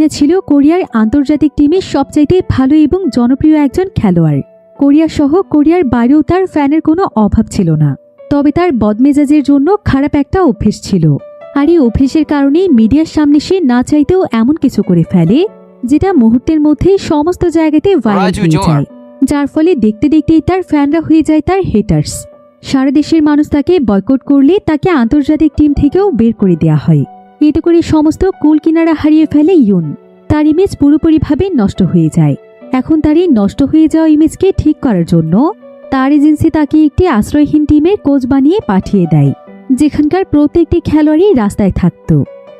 কিনা ছিল কোরিয়ার আন্তর্জাতিক টিমের সবচাইতে ভালো এবং জনপ্রিয় একজন খেলোয়াড়। কোরিয়া সহ কোরিয়ার বাইরেও তার ফ্যানের কোনো অভাব ছিল না। তবে তার বদমেজাজের জন্য খারাপ একটা অভ্যেস ছিল, আর এই অভ্যেসের কারণেই মিডিয়ার সামনে সে না চাইতেও এমন কিছু করে ফেলে যেটা মুহূর্তের মধ্যেই সমস্ত জায়গাতে ভাইরাল হয়ে যায়, যার ফলে দেখতে দেখতেই তার ফ্যানরা হয়ে যায় তার হেটার্স। সারা দেশের মানুষ তাকে বয়কট করলে তাকে আন্তর্জাতিক টিম থেকেও বের করে দেওয়া হয়। এতে করে সমস্ত কুল কিনারা হারিয়ে ফেলে ইউন। তার ইমেজ পুরোপুরিভাবে নষ্ট হয়ে যায়। এখন তার এই নষ্ট হয়ে যাওয়া ইমেজকে ঠিক করার জন্য তার এজেন্সি তাকে একটি আশ্রয়হীন টিমের কোচ বানিয়ে পাঠিয়ে দেয়, যেখানকার প্রত্যেকটি খেলোয়াড়ই রাস্তায় থাকত।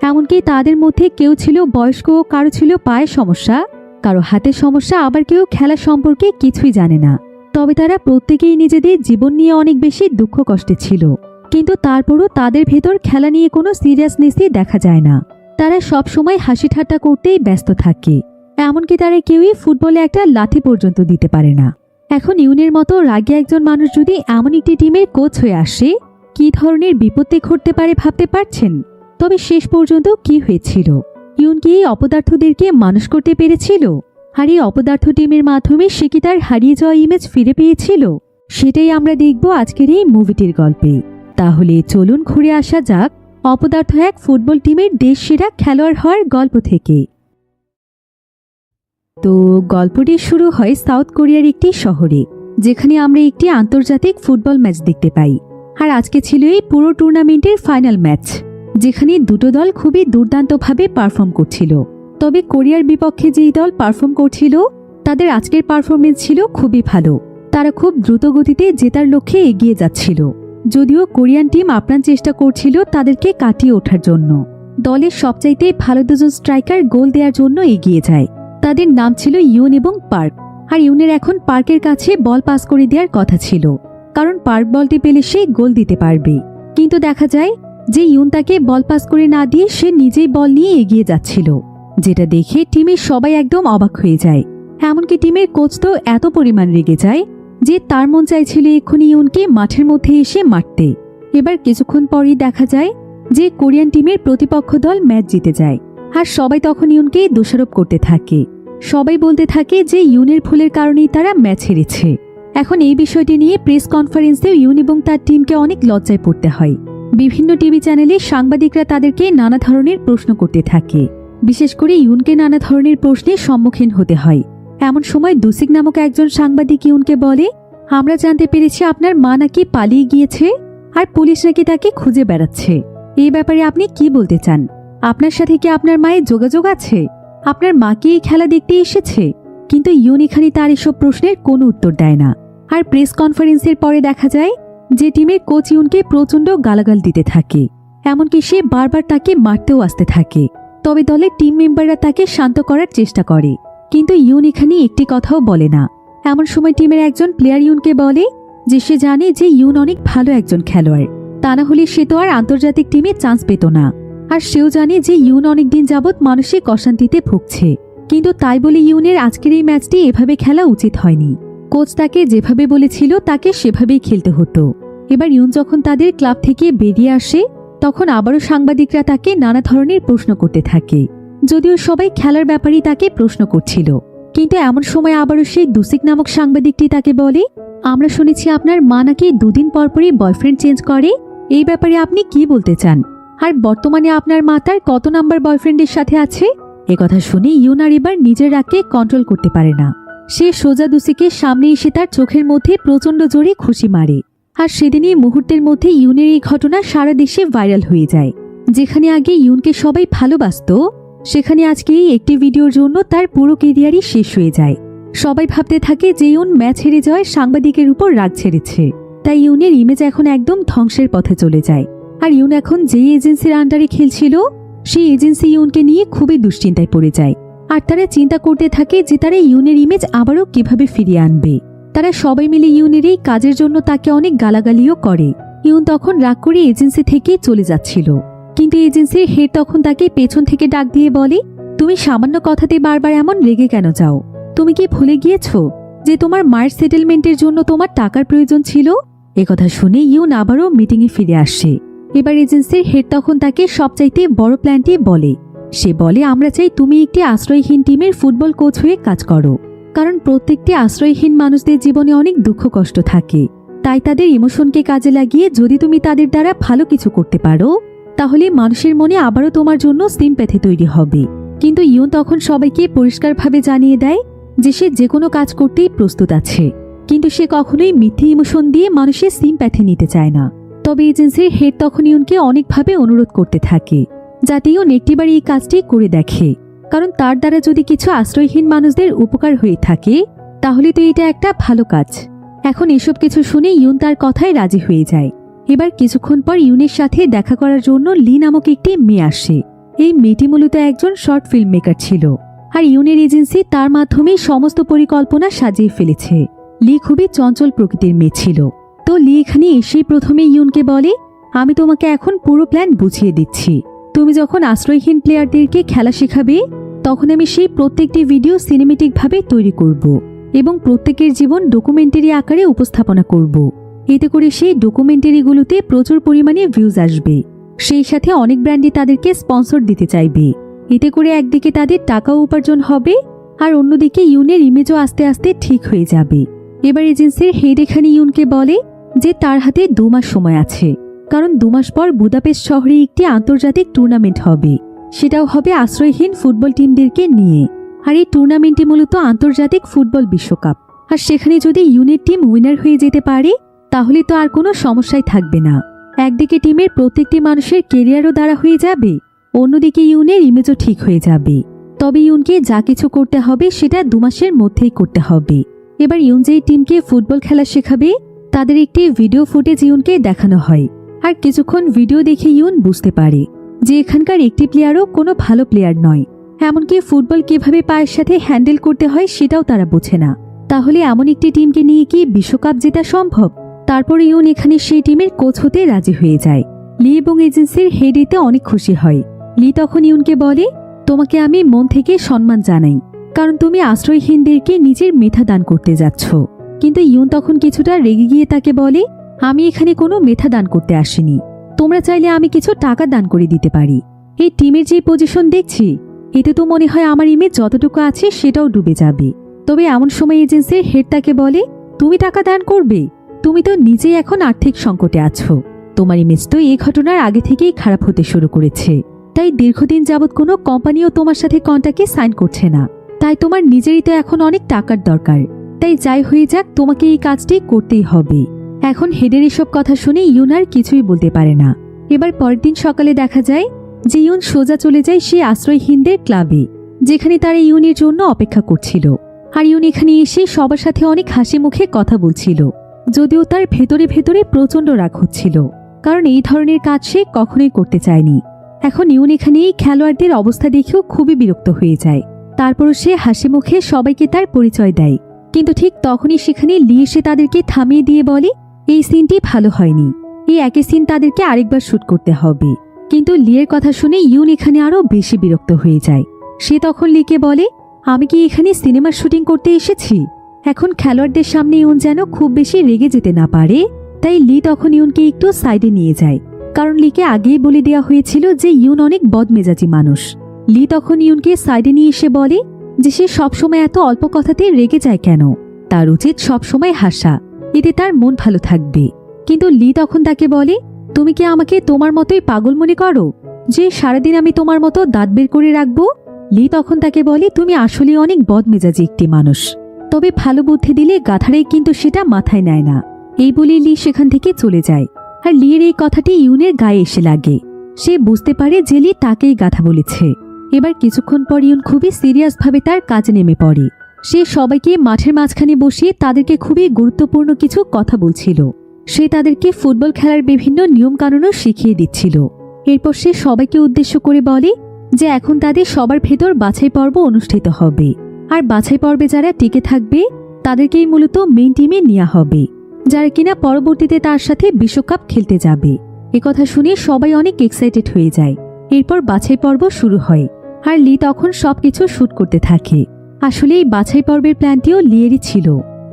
এমনকি তাদের মধ্যে কেউ ছিল বয়স্ক, কারো ছিল পায়ের সমস্যা, কারো হাতের সমস্যা, আবার কেউ খেলা সম্পর্কে কিছুই জানে না। তবে তারা প্রত্যেকেই নিজেদের জীবন নিয়ে অনেক বেশি দুঃখ কষ্টে ছিল, কিন্তু তারপরও তাদের ভেতর খেলা নিয়ে কোনো সিরিয়াসনেসই দেখা যায় না। তারা সব সময় হাসি ঠাট্টা করতেই ব্যস্ত থাকে, এমনকি তারা কেউই ফুটবলে একটা লাথি পর্যন্ত দিতে পারে না। এখন ইউনের মতো রাগী একজন মানুষ যদি এমন একটি টিমের কোচ হয়ে আসে, কি ধরনের বিপত্তি ঘটতে পারে ভাবতে পারছেন? তবে শেষ পর্যন্ত কি হয়েছিল? ইউন কি এই অপদার্থদেরকে মানুষ করতে পেরেছিল? আর এই অপদার্থ টিমের মাধ্যমে সে কি তার হারিয়ে যাওয়া ইমেজ ফিরে পেয়েছিল? সেটাই আমরা দেখব আজকের এই মুভিটির গল্পে। তাহলে চলুন ঘুরে আসা যাক অপদার্থ এক ফুটবল টিমের দেশ সেরা খেলোয়াড় হওয়ার গল্প থেকে। তো গল্পটি শুরু হয় সাউথ কোরিয়ার একটি শহরে, যেখানে আমরা একটি আন্তর্জাতিক ফুটবল ম্যাচ দেখতে পাই। আর আজকে ছিল এই পুরো টুর্নামেন্টের ফাইনাল ম্যাচ, যেখানে দুটো দল খুবই দুর্দান্তভাবে পারফর্ম করছিল। তবে কোরিয়ার বিপক্ষে যেই দল পারফর্ম করছিল তাদের আজকের পারফরমেন্স ছিল খুবই ভালো। তারা খুব দ্রুত গতিতে জেতার লক্ষ্যে এগিয়ে যাচ্ছিল, যদিও কোরিয়ান টিম আপ্রাণ চেষ্টা করছিল তাদেরকে কাটিয়ে ওঠার জন্য। দলের সবচাইতে ভালো দুজন স্ট্রাইকার গোল দেওয়ার জন্য এগিয়ে যায়। তাদের নাম ছিল ইউন এবং পার্ক। আর ইউনের এখন পার্কের কাছে বল পাস করে দেওয়ার কথা ছিল, কারণ পার্ক বলটি পেলে সে গোল দিতে পারবে। কিন্তু দেখা যায় যে ইউন তাকে বল পাস করে না দিয়ে সে নিজেই বল নিয়ে এগিয়ে যাচ্ছিল, যেটা দেখে টিমের সবাই একদম অবাক হয়ে যায়। এমনকি টিমের কোচ তো এত পরিমাণ রেগে যায় যে তার মন চাইছিল এক্ষুনি ইউনকে মাঠের মধ্যে এসে মারতে। এবার কিছুক্ষণ পরই দেখা যায় যে কোরিয়ান টিমের প্রতিপক্ষ দল ম্যাচ জিতে যায়। আর সবাই তখন ইউনকে দোষারোপ করতে থাকে। সবাই বলতে থাকে যে ইউনের ভুলের কারণেই তারা ম্যাচ হেরেছে। এখন এই বিষয়টি নিয়ে প্রেস কনফারেন্সেও ইউন এবং তার টিমকে অনেক লজ্জায় পড়তে হয়। বিভিন্ন টিভি চ্যানেলে সাংবাদিকরা তাদেরকে নানা ধরনের প্রশ্ন করতে থাকে, বিশেষ করে ইউনকে নানা ধরনের প্রশ্নের সম্মুখীন হতে হয়। এমন সময় দুসিক নামক একজন সাংবাদিক ইউনকে বলে, আমরা জানতে পেরেছি আপনার মা নাকি পালিয়ে গিয়েছে আর পুলিশ নাকি তাকে খুঁজে বেড়াচ্ছে। এই ব্যাপারে আপনি কি বলতে চান? আপনার সাথে কি আপনার মায়ের যোগাযোগ আছে? আপনার মা কি এই খেলা দেখতে এসেছে? কিন্তু ইউন এখানে তার এসব প্রশ্নের কোনো উত্তর দেয় না। আর প্রেস কনফারেন্সের পরে দেখা যায় যে টিমের কোচ ইউনকে প্রচণ্ড গালাগাল দিতে থাকে, এমনকি সে বারবার তাকে মারতেও আসতে থাকে। তবে দলের টিম মেম্বাররা তাকে শান্ত করার চেষ্টা করে, কিন্তু ইউন এখানে একটি কথাও বলে না। এমন সময় টিমের একজন প্লেয়ার ইউনকে বলে যে সে জানে যে ইউন অনেক ভালো একজন খেলোয়াড়, তা না হলে সে তো আর আন্তর্জাতিক টিমে চান্স পেত না। আর সেও জানে যে ইউন অনেকদিন যাবৎ মানসিক অশান্তিতে ভুগছে, কিন্তু তাই বলে ইউনের আজকের এই ম্যাচটি এভাবে খেলা উচিত হয়নি। কোচ তাকে যেভাবে বলেছিল তাকে সেভাবেই খেলতে হতো। এবার ইউন যখন তাদের ক্লাব থেকে বেরিয়ে আসে, তখন আবারও সাংবাদিকরা তাকে নানা ধরনের প্রশ্ন করতে থাকে, যদিও সবাই খেলার ব্যাপারেই তাকে প্রশ্ন করছিল। কিন্তু এমন সময় আবারও সেই দুসিক নামক সাংবাদিকটি তাকে বলে, আমরা শুনেছি আপনার মা নাকি দুদিন পরপরই বয়ফ্রেন্ড চেঞ্জ করে, এই ব্যাপারে আপনি কি বলতে চান? আর বর্তমানে আপনার মা তার কত নাম্বার বয়ফ্রেন্ডের সাথে আছে? একথা শুনে ইউন আর এবার নিজের রাগকে কন্ট্রোল করতে পারে না। সে সোজা দুসিকের সামনে এসে তার চোখের মধ্যে প্রচণ্ড জোরে খুশি মারে। আর সেদিনই মুহূর্তের মধ্যে ইউনের এই ঘটনা সারা দেশে ভাইরাল হয়ে যায়। যেখানে আগে ইউনকে সবাই ভালোবাসত, সেখানে আজকে এই একটি ভিডিওর জন্য তার পুরো কেরিয়ারই শেষ হয়ে যায়। সবাই ভাবতে থাকে যে ইউন ম্যাচ হেরে যাওয়ায় সাংবাদিকের উপর রাগ ছেড়েছে, তাই ইউনের ইমেজ এখন একদম ধ্বংসের পথে চলে যায়। আর ইউন এখন যেই এজেন্সির আন্ডারে খেলছিল, সেই এজেন্সি ইউনকে নিয়ে খুবই দুশ্চিন্তায় পড়ে যায়। আর তারা চিন্তা করতে থাকে যে তারা ইউনের ইমেজ আবারও কিভাবে ফিরিয়ে আনবে। তারা সবাই মিলে ইউনের এই কাজের জন্য তাকে অনেক গালাগালিও করে। ইউন তখন রাগ করে এজেন্সি থেকে চলে যাচ্ছিল, কিন্তু এজেন্সির হেড তখন তাকে পেছন থেকে ডাক দিয়ে বলে, তুমি সামান্য কথাতে বারবার এমন রেগে কেন যাও? তুমি কি ভুলে গিয়েছো যে তোমার মায়ের সেটেলমেন্টের জন্য তোমার টাকার প্রয়োজন ছিল? একথা শুনে ইউন আবারও মিটিংয়ে ফিরে আসে। এবার এজেন্সির হেড তখন তাকে সবচাইতে বড় প্ল্যানটি বলে। সে বলে আমরা চাই তুমি একটি আশ্রয়হীন টিমের ফুটবল কোচ হয়ে কাজ করো, কারণ প্রত্যেকটি আশ্রয়হীন মানুষদের জীবনে অনেক দুঃখ কষ্ট থাকে। তাই তাদের ইমোশনকে কাজে লাগিয়ে যদি তুমি তাদের দ্বারা ভালো কিছু করতে পারো, তাহলে মানুষের মনে আবারও তোমার জন্য সিম্প্যাথি তৈরি হবে। কিন্তু ইউন তখন সবাইকে পরিষ্কারভাবে জানিয়ে দেয় যে সে যে কোনো কাজ করতেই প্রস্তুত আছে, কিন্তু সে কখনোই মিথ্যে ইমোশন দিয়ে মানুষের সিম্প্যাথি নিতে চায় না। তবে এজেন্সির হেড তখন ইউনকে অনেকভাবে অনুরোধ করতে থাকে যাতে ইউন একটিবার এই কাজটি করে দেখে, কারণ তার দ্বারা যদি কিছু আশ্রয়হীন মানুষদের উপকার হয়ে থাকে তাহলে তো এটা একটা ভালো কাজ। এখন এসব কিছু শুনে ইউন তার কথায় রাজি হয়ে যায়। এবার কিছুক্ষণ পর ইউনের সাথে দেখা করার জন্য লি নামক একটি মেয়ে আসে। এই মেয়েটি মূলত একজন শর্ট ফিল্ম মেকার ছিল, আর ইউনের এজেন্সি তার মাধ্যমে সমস্ত পরিকল্পনা সাজিয়ে ফেলেছে। লি খুবই চঞ্চল প্রকৃতির মেয়ে ছিল। তো লি এখানে এসেই প্রথমে ইউনকে বলে, আমি তোমাকে এখন পুরো প্ল্যান বুঝিয়ে দিচ্ছি। তুমি যখন আশ্রয়হীন প্লেয়ারদেরকে খেলা শেখাবে তখন আমি সেই প্রত্যেকটি ভিডিও সিনেমেটিকভাবে তৈরি করব এবং প্রত্যেকের জীবন ডকুমেন্টারি আকারে উপস্থাপনা করব। এতে করে সেই ডকুমেন্টারিগুলোতে প্রচুর পরিমাণে ভিউজ আসবে। সেই সাথে অনেক ব্র্যান্ডই তাদেরকে স্পন্সর দিতে চাইবে। এতে করে একদিকে তাদের টাকাও উপার্জন হবে আর অন্যদিকে ইউনের ইমেজও আস্তে আস্তে ঠিক হয়ে যাবে। এবার এজেন্সির হেড এখানে ইউনকে বলে যে তার হাতে 2 মাস সময় আছে, কারণ 2 মাস পর বুদাপেস্ট শহরে একটি আন্তর্জাতিক টুর্নামেন্ট হবে। সেটাও হবে আশ্রয়হীন ফুটবল টিমদেরকে নিয়ে। আর এই টুর্নামেন্টটি মূলত আন্তর্জাতিক ফুটবল বিশ্বকাপ। আর সেখানে যদি ইউনের টিম উইনার হয়ে যেতে পারে তাহলে তো আর কোনো সমস্যাই থাকবে না। একদিকে টিমের প্রত্যেকটি মানুষের কেরিয়ারও দাঁড়া হয়ে যাবে, অন্যদিকে ইউনের ইমেজও ঠিক হয়ে যাবে। তবে ইউনকে যা কিছু করতে হবে সেটা 2 মাসের মধ্যেই করতে হবে। এবার ইউন যেই টিমকে ফুটবল খেলা শেখাবে তাদের একটি ভিডিও ফুটেজ ইউনকে দেখানো হয়। আর কিছুক্ষণ ভিডিও দেখে ইউন বুঝতে পারে যে এখানকার একটি প্লেয়ারও কোনো ভালো প্লেয়ার নয়। এমনকি ফুটবল কিভাবে পায়ের সাথে হ্যান্ডেল করতে হয় সেটাও তারা বোঝে না। তাহলে এমন একটি টিমকে নিয়ে কি বিশ্বকাপ জেতা সম্ভব? তারপর ইউন এখানে সেই টিমের কোচ হতে রাজি হয়ে যায়। লি এবং এজেন্সির হেড এতে অনেক খুশি হয়। লি তখন ইউনকে বলে, তোমাকে আমি মন থেকে সম্মান জানাই, কারণ তুমি আশ্রয়হীনদেরকে নিজের মেধা দান করতে যাচ্ছ। কিন্তু ইউন তখন কিছুটা রেগে গিয়ে তাকে বলে, আমি এখানে কোনো মেধা দান করতে আসিনি। তোমরা চাইলে আমি কিছু টাকা দান করে দিতে পারি। এই টিমের যে পজিশন দেখছি এতে তো মনে হয় আমার ইমেজ যতটুকু আছে সেটাও ডুবে যাবে। তবে এমন সময় এজেন্সির হেড তাকে বলে, তুমি টাকা দান করবে? তুমি তো নিজেই এখন আর্থিক সংকটে আছো। তোমার ইমেজ তো এই ঘটনার আগে থেকেই খারাপ হতে শুরু করেছে। তাই দীর্ঘদিন যাবৎ কোনো কোম্পানিও তোমার সাথে কন্ট্রাক্টে সাইন করছে না। তাই তোমার নিজেরই তো এখন অনেক টাকার দরকার। তাই যাই হয়ে যাক তোমাকে এই কাজটি করতেই হবে। এখন হেডের এসব কথা শুনে ইউন আর কিছুই বলতে পারে না। এবার পরের দিন সকালে দেখা যায় যে ইউন সোজা চলে যায় সেই আশ্রয়হীনদের ক্লাবে, যেখানে তারা ইউনের জন্য অপেক্ষা করছিল। আর ইউন এখানে এসে সবার সাথে অনেক হাসি মুখে কথা বলছিল, যদিও তার ভেতরে ভেতরে প্রচণ্ড রাগ হচ্ছিল, কারণ এই ধরনের কাজ সে কখনোই করতে চায়নি। এখন ইউন এখানে এই খেলোয়াড়দের অবস্থা দেখেও খুবই বিরক্ত হয়ে যায়। তারপরও সে হাসি মুখে সবাইকে তার পরিচয় দেয়। কিন্তু ঠিক তখনই সেখানে লি এসে তাদেরকে থামিয়ে দিয়ে বলে, এই সিনটি ভালো হয়নি, এই একই সিন তাদেরকে আরেকবার শুট করতে হবে। কিন্তু লিয়ের কথা শুনে ইউন এখানে আরো বেশি বিরক্ত হয়ে যায়। সে তখন লিকে বলে, আমি কি এখানে সিনেমার শুটিং করতে এসেছি? এখন খেলোয়াড়দের সামনে ইউন যেন খুব বেশি রেগে যেতে না পারে, তাই লি তখন ইউনকে একটু সাইডে নিয়ে যায়, কারণ লিকে আগেই বলে দেওয়া হয়েছিল যে ইউন অনেক বদমেজাজি মানুষ। লি তখন ইউনকে সাইডে নিয়ে এসে বলে যে সে সবসময় এত অল্প কথাতে রেগে যায় কেন, তার উচিত সবসময় হাসা, এতে তার মন ভালো থাকবে। কিন্তু লি তখন তাকে বলে, তুমি কি আমাকে তোমার মতোই পাগল মনে করো যে সারাদিন আমি তোমার মতো দাঁত বের করে রাখবো? লি তখন তাকে বলে, তুমি আসলে অনেক বদমেজাজি একটি মানুষ, তবে ভালো বুদ্ধি দিলে গাধারাই কিন্তু সেটা মাথায় নেয় না। এই বলে লি সেখান থেকে চলে যায়। আর লির এই কথাটি ইউনের গায়ে এসে লাগে। সে বুঝতে পারে যে লি তাকেই গাধা বলেছে। এবার কিছুক্ষণ পর ইউন খুবই সিরিয়াসভাবে তার কাজে নেমে পড়ে। সে সবাইকে মাঠের মাঝখানে বসিয়ে তাদেরকে খুবই গুরুত্বপূর্ণ কিছু কথা বলছিল। সে তাদেরকে ফুটবল খেলার বিভিন্ন নিয়মকানুনও শিখিয়ে দিচ্ছিল। এরপর সে সবাইকে উদ্দেশ্য করে বলে যে এখন তাদের সবার ভেতর বাছাই পর্ব অনুষ্ঠিত হবে, আর বাছাই পর্বে যারা টিকে থাকবে তাদেরকেই মূলত মেইন টিমে নেওয়া হবে, যারা কিনা পরবর্তীতে তার সাথে বিশ্বকাপ খেলতে যাবে। একথা শুনে সবাই অনেক এক্সাইটেড হয়ে যায়। এরপর বাছাই পর্ব শুরু হয়, আর লি তখন সবকিছু শুট করতে থাকে। আসলে এই বাছাই পর্বের প্ল্যানটিও লিয়েরই ছিল,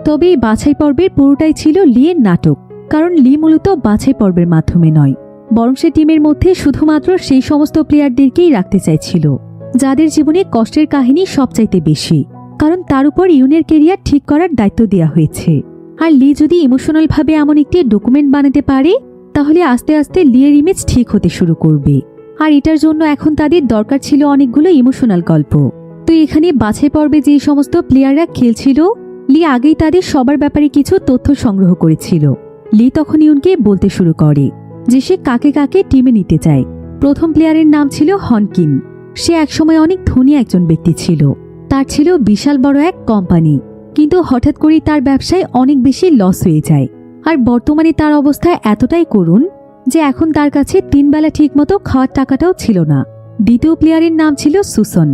তবে এই বাছাই পর্বের পুরোটাই ছিল লিয়ের নাটক, কারণ লি মূলত বাছাই পর্বের মাধ্যমে নয়, বরং সে টিমের মধ্যে শুধুমাত্র সেই সমস্ত প্লেয়ারদেরকেই রাখতে চাইছিল যাদের জীবনে কষ্টের কাহিনী সবচাইতে বেশি, কারণ তার উপর ইউনের কেরিয়ার ঠিক করার দায়িত্ব দেওয়া হয়েছে। আর লি যদি ইমোশনাল ভাবে এমন একটি ডকুমেন্ট বানাতে পারে, তাহলে আস্তে আস্তে লিয়ের ইমেজ ঠিক হতে শুরু করবে। আর এটার জন্য এখন তাদের দরকার ছিল অনেকগুলো ইমোশনাল গল্প। তো এখানে বাছাই পর্বে যে সমস্ত প্লেয়াররা খেলছিল, লি আগেই তাদের সবার ব্যাপারে কিছু তথ্য সংগ্রহ করেছিল। লি তখন ইউনকে বলতে শুরু করে যে সে কাকে কাকে টিমে নিতে চায়। প্রথম প্লেয়ারের নাম ছিল হনকিন। সে একসময় অনেক ধনী একজন ব্যক্তি ছিল, তার ছিল বিশাল বড় এক কোম্পানি, কিন্তু হঠাৎ করেই তার ব্যবসায় অনেক বেশি লস হয়ে যায়। আর বর্তমানে তার অবস্থা এতটাই করুণ যে এখন তার কাছে 3 বেলা ঠিকমতো খাওয়ার টাকাটাও ছিল না। দ্বিতীয় প্লেয়ারের নাম ছিল সুসন।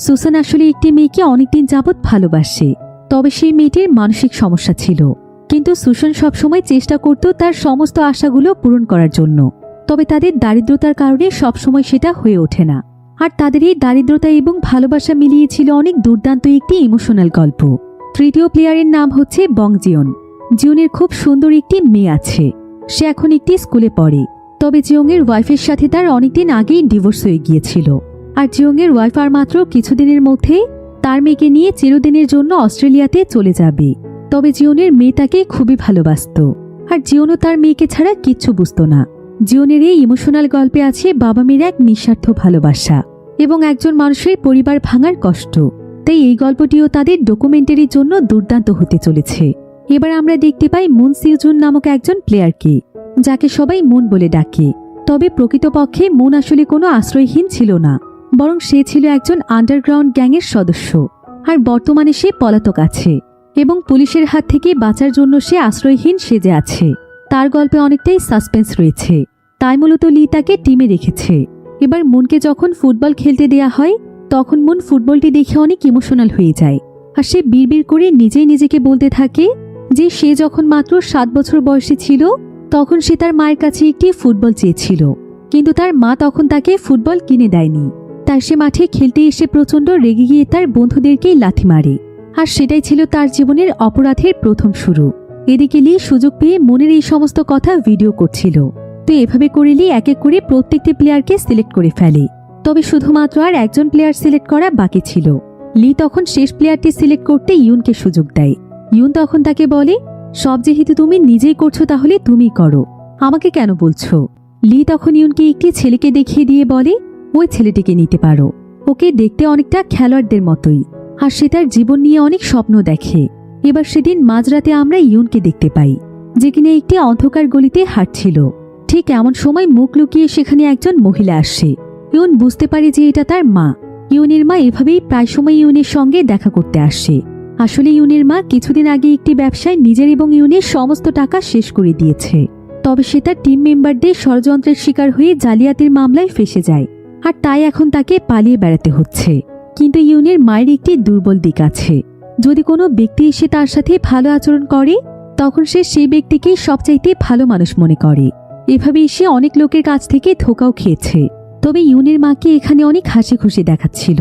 সুসন আসলে একটি মেয়েকে অনেকদিন যাবৎ ভালোবাসে, তবে সেই মেয়েটির মানসিক সমস্যা ছিল। কিন্তু সুসন সবসময় চেষ্টা করত তার সমস্ত আশাগুলো পূরণ করার জন্য, তবে তাদের দারিদ্রতার কারণে সবসময় সেটা হয়ে ওঠে না। আর তাদের এই দারিদ্রতা এবং ভালোবাসা মিলিয়েছিল অনেক দুর্দান্ত একটি ইমোশনাল গল্প। তৃতীয় প্লেয়ারের নাম হচ্ছে বং জিওন। জিওনের খুব সুন্দর একটি মেয়ে আছে। সে এখন একটি স্কুলে পড়ে, তবে জিওংয়ের ওয়াইফের সাথে তার অনেকদিন আগেই ডিভোর্স হয়ে গিয়েছিল। আর জিওংয়ের ওয়াইফ আর মাত্র কিছুদিনের মধ্যে তার মেয়েকে নিয়ে চিরদিনের জন্য অস্ট্রেলিয়াতে চলে যাবে। তবে জিওনের মেয়ে তাকে খুবই ভালোবাসত, আর জিওনও তার মেয়েকে ছাড়া কিচ্ছু বুঝত না। জিওনের এই ইমোশনাল গল্পে আছে বাবা মেয়ের এক নিঃস্বার্থ ভালোবাসা এবং একজন মানুষের পরিবার ভাঙার কষ্ট। তাই এই গল্পটিও তাদের ডকুমেন্টারির জন্য দুর্দান্ত হতে চলেছে। এবার আমরা দেখতে পাই মুন সিউজুন নামক একজন প্লেয়ারকে, যাকে সবাই মুন বলে ডাকে। তবে প্রকৃতপক্ষে মুন আসলে কোনো আশ্রয়হীন ছিল না, বরং সে ছিল একজন আন্ডারগ্রাউন্ড গ্যাংয়ের সদস্য। আর বর্তমানে সে পলাতক আছে এবং পুলিশের হাত থেকে বাঁচার জন্য সে আশ্রয়হীন সেজে আছে। তার গল্পে অনেকটাই সাসপেন্স রয়েছে, তাই মূলত লি তাকে টিমে রেখেছে। এবার মুনকে যখন ফুটবল খেলতে দেয়া হয়, তখন মুন ফুটবলটি দেখে অনেক ইমোশনাল হয়ে যায়। আর সে বিড়বিড় করে নিজেই নিজেকে বলতে থাকে যে সে যখন মাত্র 7 বছর বয়সী ছিল, তখন সে তার মায়ের কাছে একটি ফুটবল চেয়েছিল, কিন্তু তার মা তখন তাকে ফুটবল কিনে দেয়নি। তাই সে মাঠে খেলতে এসে প্রচণ্ড রেগে গিয়ে তার বন্ধুদেরকেই লাথি মারে। আর সেটাই ছিল তার জীবনের অপরাধের প্রথম শুরু। এদিকে লি সুযোগ পেয়ে মনের এই সমস্ত কথা ভিডিও করছিল। তো এভাবে করে লি এক এক করে প্রত্যেকটি প্লেয়ারকে সিলেক্ট করে ফেলে। তবে শুধুমাত্র আর একজন প্লেয়ার সিলেক্ট করা বাকি ছিল। লি তখন শেষ প্লেয়ারটি সিলেক্ট করতে ইউনকে সুযোগ দেয়। ইউন তখন তাকে বলে, সব যেহেতু তুমি নিজেই করছো তাহলে তুমি করো, আমাকে কেন বলছো? লি তখন ইউনকে একটি ছেলেকে দেখিয়ে দিয়ে বলে, ওই ছেলেটিকে নিতে পারো। ওকে দেখতে অনেকটা খেলোয়াড়দের মতোই, আর সে তার জীবন নিয়ে অনেক স্বপ্ন দেখে। এবার সেদিন মাঝরাতে আমরা ইউনকে দেখতে পাই, যে কিনা একটি অন্ধকার গলিতে হাঁটছিল। ঠিক এমন সময় মুখ লুকিয়ে সেখানে একজন মহিলা আসে। ইউন বুঝতে পারে যে এটা তার মা। ইউনের মা এভাবেই প্রায় সময় ইউনের সঙ্গে দেখা করতে আসে। আসলে ইউনের মা কিছুদিন আগে একটি ব্যবসায় নিজের এবং ইউনের সমস্ত টাকা শেষ করে দিয়েছে। তবে সে তার টিম মেম্বারদের ষড়যন্ত্রের শিকার হয়ে জালিয়াতির মামলায় ফেঁসে যায়, আর তাই এখন তাকে পালিয়ে বেড়াতে হচ্ছে। কিন্তু ইউনের মায়ের একটি দুর্বল দিক আছে। যদি কোনো ব্যক্তি এসে তার সাথে ভালো আচরণ করে, তখন সে সেই ব্যক্তিকেই সবচাইতে ভালো মানুষ মনে করে। এভাবে সে অনেক লোকের কাছ থেকে ধোঁকাও খেয়েছে। তবে ইউনের মাকে এখানে অনেক হাসি খুশি দেখাচ্ছিল।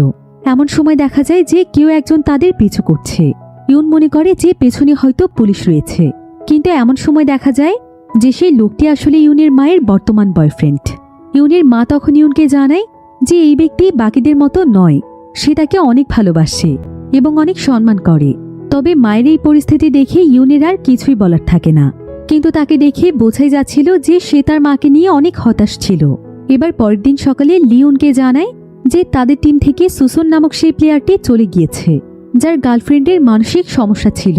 এমন সময় দেখা যায় যে কেউ একজন তাদের পিছু করছে। ইউন মনে করে যে পেছনে হয়তো পুলিশ রয়েছে, কিন্তু এমন সময় দেখা যায় যে সেই লোকটি আসলে ইউনের মায়ের বর্তমান বয়ফ্রেন্ড। ইউনের মা তখন ইউনকে জানায় যে এই ব্যক্তি বাকিদের মতো নয়, সে তাকে অনেক ভালোবাসে এবং অনেক সম্মান করে। তবে মায়ের এই পরিস্থিতি দেখে ইউনের আর কিছুই বলার থাকে না, কিন্তু তাকে দেখে বোঝাই যাচ্ছিল যে সে তার মাকে নিয়ে অনেক হতাশ ছিল। এবার পরের দিন সকালে লিওনকে জানায় যে তাদের টিম থেকে সুসন নামক সেই প্লেয়ারটি চলে গিয়েছে, যার গার্লফ্রেন্ডের মানসিক সমস্যা ছিল।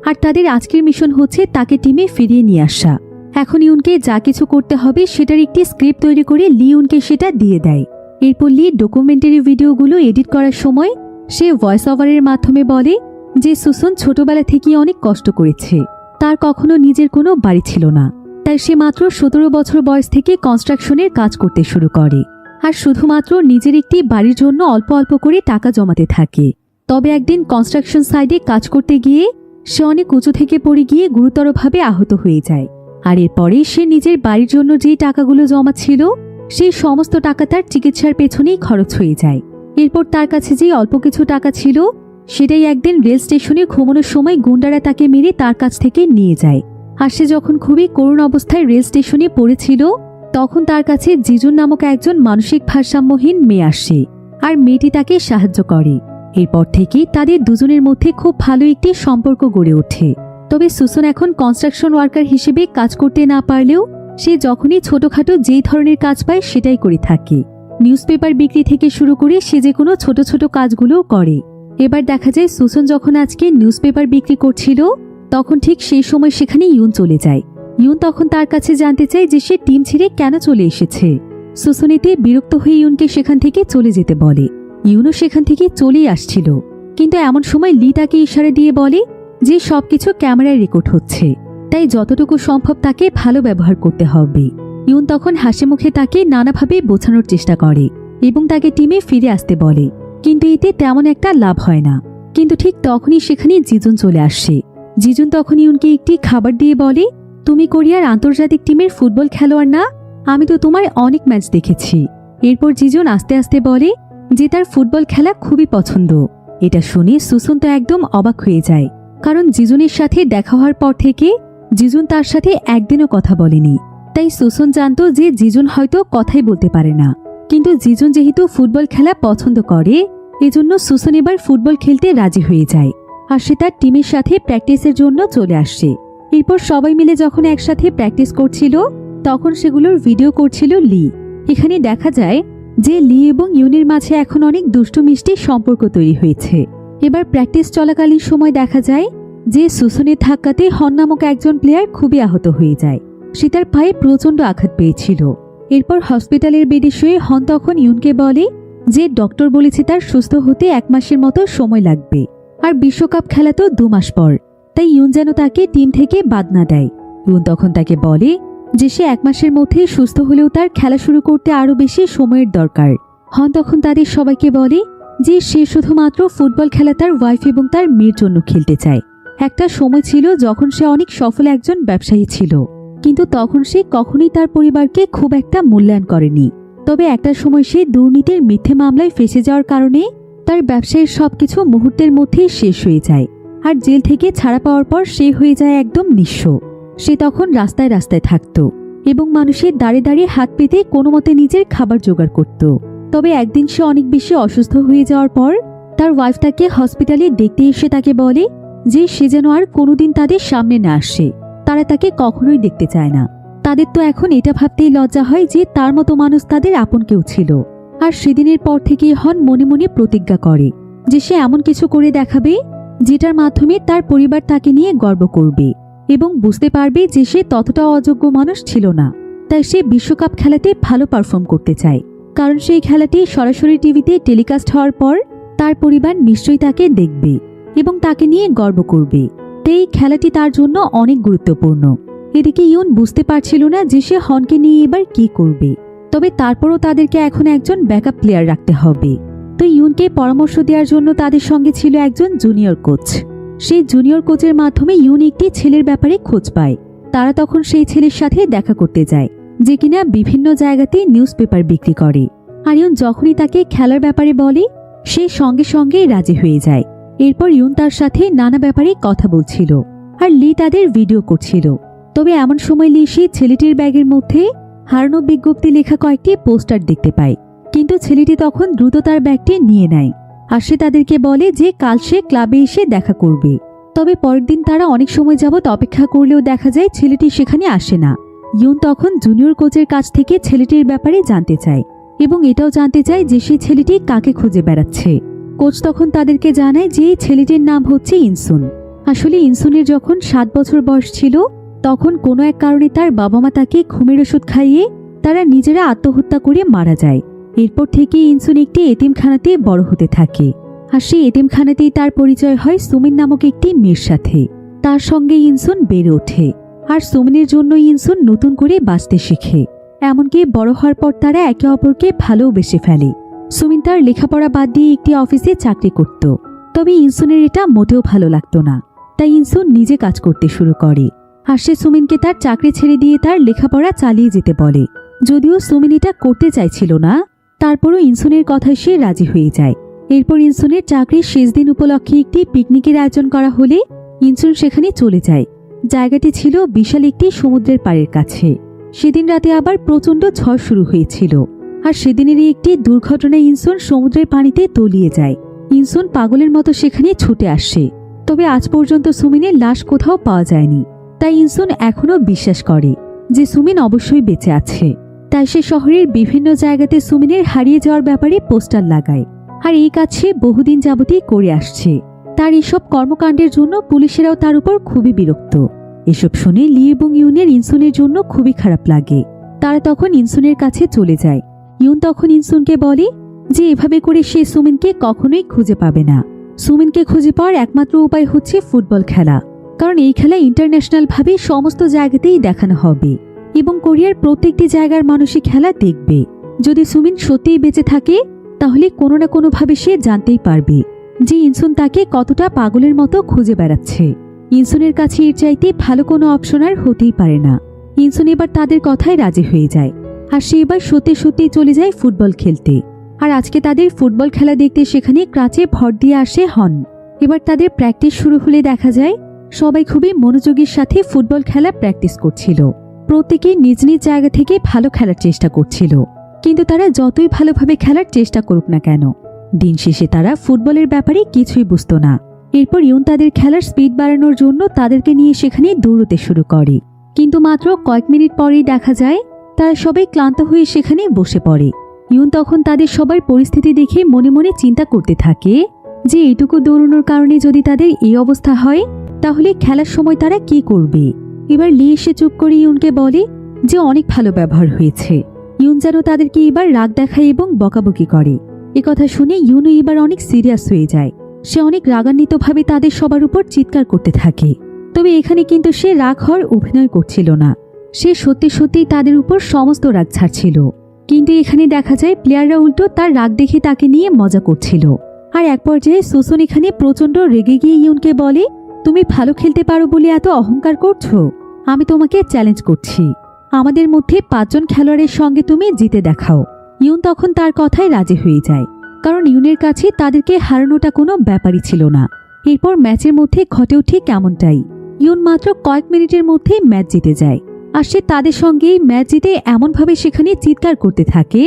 আর তাদের আজকের মিশন হচ্ছে তাকে টিমে ফিরিয়ে নিয়ে আসা। এখন ইউনকে যা কিছু করতে হবে সেটার একটি স্ক্রিপ্ট তৈরি করে লিওনকে সেটা দিয়ে দেয়। এরপর লি ডকুমেন্টারি ভিডিওগুলো এডিট করার সময় সে ভয়েস ওভারের মাধ্যমে বলে যে সুসন ছোটবেলা থেকে অনেক কষ্ট করেছে। তার কখনো নিজের কোনো বাড়ি ছিল না, তাই সে মাত্র 17 বছর বয়স থেকে কনস্ট্রাকশনের কাজ করতে শুরু করে, আর শুধুমাত্র নিজের একটি বাড়ির জন্য অল্প অল্প করে টাকা জমাতে থাকে। তবে একদিন কনস্ট্রাকশন সাইডে কাজ করতে গিয়ে সে অনেক উঁচু থেকে পড়ে গিয়ে গুরুতরভাবে আহত হয়ে যায়। আর এরপরে সে নিজের বাড়ির জন্য যেই টাকাগুলো জমা ছিল, সেই সমস্ত টাকা তার চিকিৎসার পেছনেই খরচ হয়ে যায়। এরপর তার কাছে যে অল্প কিছু টাকা ছিল, সেটাই একদিন রেল স্টেশনে ঘুমানোর সময় গুন্ডারা তাকে মেরে তার কাছ থেকে নিয়ে যায়। আর সে যখন খুবই করুণ অবস্থায় রেল স্টেশনে পড়েছিল, তখন তার কাছে জিজুন নামক একজন মানসিক ভারসাম্যহীন মেয়ে আসে। আর মেয়েটি তাকে সাহায্য করে। এরপর থেকে তাদের দুজনের মধ্যে খুব ভালো একটি সম্পর্ক গড়ে ওঠে। তবে সুসন এখন কনস্ট্রাকশন ওয়ার্কার হিসেবে কাজ করতে না পারলেও সে যখনই ছোটখাটো যেই ধরনের কাজ পায় সেটাই করে থাকে। নিউজপেপার বিক্রি থেকে শুরু করে সে যে কোনো ছোট ছোট কাজগুলোও করে। এবার দেখা যায় সুসন যখন আজকে নিউজপেপার বিক্রি করছিল তখন ঠিক সেই সময় সেখানে ইউন চলে যায়। ইউন তখন তার কাছে জানতে চায় যে সে টিম ছেড়ে কেন চলে এসেছে। সুসন এতে বিরক্ত হয়ে ইউনকে সেখান থেকে চলে যেতে বলে। ইউনও সেখান থেকে চলেই আসছিল, কিন্তু এমন সময় লি তাকে ইশারা দিয়ে বলে যে সবকিছু ক্যামেরায় রেকর্ড হচ্ছে, তাই যতটুকু সম্ভব তাকে ভালো ব্যবহার করতে হবে। ইউন তখন হাসি মুখে তাকে নানাভাবে বোঝানোর চেষ্টা করে এবং তাকে টিমে ফিরে আসতে বলে, কিন্তু এতে তেমন একটা লাভ হয় না। কিন্তু ঠিক তখনই সেখানে জিজুন চলে আসে। জিজুন তখন ইউনকে একটি খাবার দিয়ে বলে, তুমি কোরিয়ার আন্তর্জাতিক টিমের ফুটবল খেলোয়াড় না? আমি তো তোমার অনেক ম্যাচ দেখেছি। এরপর জিজুন আস্তে আস্তে বলে যে তার ফুটবল খেলা খুবই পছন্দ। এটা শুনে সুসন তো একদম অবাক হয়ে যায়, কারণ জিজুনের সাথে দেখা হওয়ার পর থেকে জিজুন তার সাথে একদিনও কথা বলেনি। তাই সুসন জানতো যে জিজুন হয়তো কথাই বলতে পারে না, কিন্তু জিজুন যেহেতু ফুটবল খেলা পছন্দ করে এজন্য সুসন এবার ফুটবল খেলতে রাজি হয়ে যায় আর সে তার টিমের সাথে প্র্যাকটিসের জন্য চলে আসে। এরপর সবাই মিলে যখন একসাথে প্র্যাকটিস করছিল তখন সেগুলোর ভিডিও করছিল লি। এখানে দেখা যায় যে লি এবং ইউনের মাঝে এখন অনেক দুষ্টু মিষ্টি সম্পর্ক তৈরি হয়েছে। এবার প্র্যাকটিস চলাকালীন সময় দেখা যায় যে সুসনের ধাক্কাতে হন নামক একজন প্লেয়ার খুবই আহত হয়ে যায়। সে তার পায়ে প্রচণ্ড আঘাত পেয়েছিল। এরপর হসপিটালের বেডে শুয়ে হন তখন ইউনকে বলে যে ডক্টর বলেছে তার সুস্থ হতে 1 মাসের মতো সময় লাগবে, আর বিশ্বকাপ খেলা তো 2 মাস পর, তাই ইউন যেন তাকে টিম থেকে বাদ না দেয়। ইউন তখন তাকে বলে যে সে 1 মাসের মধ্যে সুস্থ হলেও তার খেলা শুরু করতে আরো বেশি সময়ের দরকার। হন তখন তাদের সবাইকে বলে যে সে শুধুমাত্র ফুটবল খেলা তার ওয়াইফ এবং তার মেয়ের জন্য খেলতে চায়। একটা সময় ছিল যখন সে অনেক সফল একজন ব্যবসায়ী ছিল, কিন্তু তখন সে কখনোই তার পরিবারকে খুব একটা মূল্যায়ন করেনি। তবে একটা সময় সে দুর্নীতির মিথ্যে মামলায় ফেসে যাওয়ার কারণে তার ব্যবসায়ের সবকিছু মুহূর্তের মধ্যেই শেষ হয়ে যায়, আর জেল থেকে ছাড়া পাওয়ার পর সে হয়ে যায় একদম নিঃস্ব। সে তখন রাস্তায় রাস্তায় থাকত এবং মানুষের দাঁড়ে দাঁড়িয়ে হাত পেতে কোনো মতে নিজের খাবার জোগাড় করত। তবে একদিন সে অনেক বেশি অসুস্থ হয়ে যাওয়ার পর তার ওয়াইফ তাকে হসপিটালে দেখতে এসে তাকে বলে যে সে যেন আর কোনোদিন তাদের সামনে না আসে, তারা তাকে কখনোই দেখতে চায় না। তাদের তো এখন এটা ভাবতেই লজ্জা হয় যে তার মতো মানুষ তাদের আপন কেউ ছিল। আর সেদিনের পর থেকে হন মনে মনে প্রতিজ্ঞা করে যে সে এমন কিছু করে দেখাবে যেটার মাধ্যমে তার পরিবার তাকে নিয়ে গর্ব করবে এবং বুঝতে পারবে যে সে ততটা অযোগ্য মানুষ ছিল না। তাই সে বিশ্বকাপ খেলাতে ভালো পারফর্ম করতে চায়, কারণ সেই খেলাটি সরাসরি টিভিতে টেলিকাস্ট হওয়ার পর তার পরিবার নিশ্চয়ই তাকে দেখবে এবং তাকে নিয়ে গর্ব করবে। তাই এই খেলাটি তার জন্য অনেক গুরুত্বপূর্ণ। এদিকে ইউন বুঝতে পারছিল না যে সে হনকে নিয়ে এবার কি করবে। তবে তারপরও তাদেরকে এখন একজন ব্যাকআপ প্লেয়ার রাখতে হবে। তো ইউনকে পরামর্শ দেওয়ার জন্য তাদের সঙ্গে ছিল একজন জুনিয়র কোচ। সেই জুনিয়র কোচের মাধ্যমে ইউন একটি ছেলের ব্যাপারে খোঁজ পায়। তারা তখন সেই ছেলের সাথে দেখা করতে যায় যে কিনা বিভিন্ন জায়গাতে নিউজ পেপার বিক্রি করে। আর ইউন যখনই তাকে খেলার ব্যাপারে বলে সে সঙ্গে সঙ্গে রাজি হয়ে যায়। এরপর ইউন তার সাথে নানা ব্যাপারে কথা বলছিল আর লি তাদের ভিডিও করছিল। তবে এমন সময় লি সেই ছেলেটির ব্যাগের মধ্যে হারানো বিজ্ঞপ্তি লেখা কয়েকটি পোস্টার দেখতে পায়, কিন্তু ছেলেটি তখন দ্রুত তার ব্যাগটি নিয়ে নেয় আর সে তাদেরকে বলে যে কাল সে ক্লাবে এসে দেখা করবে। তবে পরের দিন তারা অনেক সময় যাবৎ অপেক্ষা করলেও দেখা যায় ছেলেটি সেখানে আসে না। ইউন তখন জুনিয়র কোচের কাছ থেকে ছেলেটির ব্যাপারে জানতে চায় এবং এটাও জানতে চায় যে সেই ছেলেটি কাকে খুঁজে বেড়াচ্ছে। কোচ তখন তাদেরকে জানায় যে এই ছেলেটির নাম হচ্ছে ইনসুন। আসলে ইনসুনের যখন 7 বছর বয়স ছিল তখন কোনো এক কারণে তার বাবা মা তাকে ঘুমের ওষুধ খাইয়ে তারা নিজেরা আত্মহত্যা করে মারা যায়। এরপর থেকে ইনসুন একটি এতিমখানাতে বড় হতে থাকে আর সেই এতিমখানাতেই তার পরিচয় হয় সুমিন নামক একটি মেয়ের সাথে। তার সঙ্গে ইনসুন বেড়ে ওঠে আর সুমিনের জন্য ইনসুন নতুন করে বাঁচতে শেখে। এমনকি বড় হওয়ার পর তারা একে অপরকে ভালোবেসে ফেলে। সুমিন তার লেখাপড়া বাদ দিয়ে একটি অফিসে চাকরি করত। তবে ইনসুনের এটা মোটেও ভালো লাগতো না, তাই ইনসুন নিজে কাজ করতে শুরু করে আর সে সুমিনকে তার চাকরি ছেড়ে দিয়ে তার লেখাপড়া চালিয়ে যেতে বলে। যদিও সুমিন এটা করতে চাইছিল না, তারপরও ইনসুনের কথায় সে রাজি হয়ে যায়। এরপর ইনসুনের চাকরির শেষ দিন উপলক্ষে একটি পিকনিকের আয়োজন করা হলে ইনসুন সেখানে চলে যায়। জায়গাটি ছিল বিশাল একটি সমুদ্রের পাড়ের কাছে। সেদিন রাতে আবার প্রচণ্ড ঝড় শুরু হয়েছিল আর সেদিনেরই একটি দুর্ঘটনায় ইনসুন সমুদ্রের পানিতে তলিয়ে যায়। ইনসুন পাগলের মতো সেখানে ছুটে আসে, তবে আজ পর্যন্ত সুমিনের লাশ কোথাও পাওয়া যায়নি। তাই ইনসুন এখনও বিশ্বাস করে যে সুমিন অবশ্যই বেঁচে আছে। তাই সে শহরের বিভিন্ন জায়গাতে সুমিনের হারিয়ে যাওয়ার ব্যাপারে পোস্টার লাগায়। আর এই কাজ সে বহুদিন যাবতই করে আসছে। তার এসব কর্মকাণ্ডের জন্য পুলিশেরাও তার উপর খুবই বিরক্ত। এসব শুনে লি এবং ইউনের ইনসুনের জন্য খুবই খারাপ লাগে। তারা তখন ইনসুনের কাছে চলে যায়। ইউন তখন ইনসুনকে বলে যে এভাবে করে সে সুমিনকে কখনোই খুঁজে পাবে না। সুমিনকে খুঁজে পাওয়ার একমাত্র উপায় হচ্ছে ফুটবল খেলা, কারণ এই খেলা ইন্টারন্যাশনাল ভাবে সমস্ত জায়গাতেই দেখানো হবে এবং কোরিয়ার প্রত্যেকটি জায়গার মানুষই খেলা দেখবে। যদি সুমিন সত্যিই বেঁচে থাকে তাহলে কোনো না কোনোভাবে সে জানতেই পারবে যে ইনসুন তাকে কতটা পাগলের মতো খুঁজে বেড়াচ্ছে। ইনসুনের কাছে এর চাইতে ভালো কোনো অপশন আর হতেই পারে না। ইনসুন এবার তাদের কথায় রাজি হয়ে যায়, আর সে এবার সত্যি সত্যি চলে যায় ফুটবল খেলতে। আর আজকে তাদের ফুটবল খেলা দেখতে সেখানে ক্রাচে ভর দিয়ে আসে হন। এবার তাদের প্র্যাকটিস শুরু হলে দেখা যায় সবাই খুবই মনোযোগের সাথে ফুটবল খেলা প্র্যাকটিস করছিল। প্রত্যেকেই নিজ নিজ জায়গা থেকে ভালো খেলার চেষ্টা করছিল, কিন্তু তারা যতই ভালোভাবে খেলার চেষ্টা করুক না কেন, দিন শেষে তারা ফুটবলের ব্যাপারে কিছুই বুঝতো না। এরপর ইউন তাদের খেলার স্পিড বাড়ানোর জন্য তাদেরকে নিয়ে সেখানে দৌড়তে শুরু করে, কিন্তু মাত্র কয়েক মিনিট পরেই দেখা যায় তারা সবাই ক্লান্ত হয়ে সেখানে বসে পড়ে। ইউন তখন তাদের সবার পরিস্থিতি দেখে মনে মনে চিন্তা করতে থাকে যে এইটুকু দৌড়ানোর কারণে যদি তাদের এই অবস্থা হয় তাহলে খেলার সময় তারা কি করবে। এবার লি এসে চুপ করে ইউনকে বলে যে অনেক ভালো ব্যবহার হয়েছে। ইউন যেন তাদেরকে এবার রাগ দেখায় এবং বকাবকি করে। একথা শুনে ইউনও এবার অনেক সিরিয়াস হয়ে যায়। সে অনেক রাগান্বিতভাবে তাদের সবার উপর চিৎকার করতে থাকে। তবে এখানে কিন্তু সে রাগ হওয়ার অভিনয় করছিল না, সে সত্যি সত্যি তাদের উপর সমস্ত রাগ ছাড়ছিল। কিন্তু এখানে দেখা যায় প্লেয়াররা উল্টো তার রাগ দেখে তাকে নিয়ে মজা করছিল। আর এক পর্যায়ে সুসন এখানে প্রচন্ড রেগে গিয়ে ইউনকে বলে, তুমি ভালো খেলতে পারো বলে এত অহংকার করছো? আমি তোমাকে চ্যালেঞ্জ করছি, আমাদের মধ্যে 5 জন খেলোয়াড়ের সঙ্গে তুমি জিতে দেখাও। ইউন তখন তার কথায় রাজি হয়ে যায়, কারণ ইউনের কাছে তাদেরকে হারানোটা কোনো ব্যাপারই ছিল না। এরপর ম্যাচের মধ্যে ঘটেও ঠিক এমনটাই। ইউন মাত্র কয়েক মিনিটের মধ্যে ম্যাচ জিতে যায়, আর সে তাদের সঙ্গে ম্যাচ জিতে এমনভাবে সেখানে চিৎকার করতে থাকে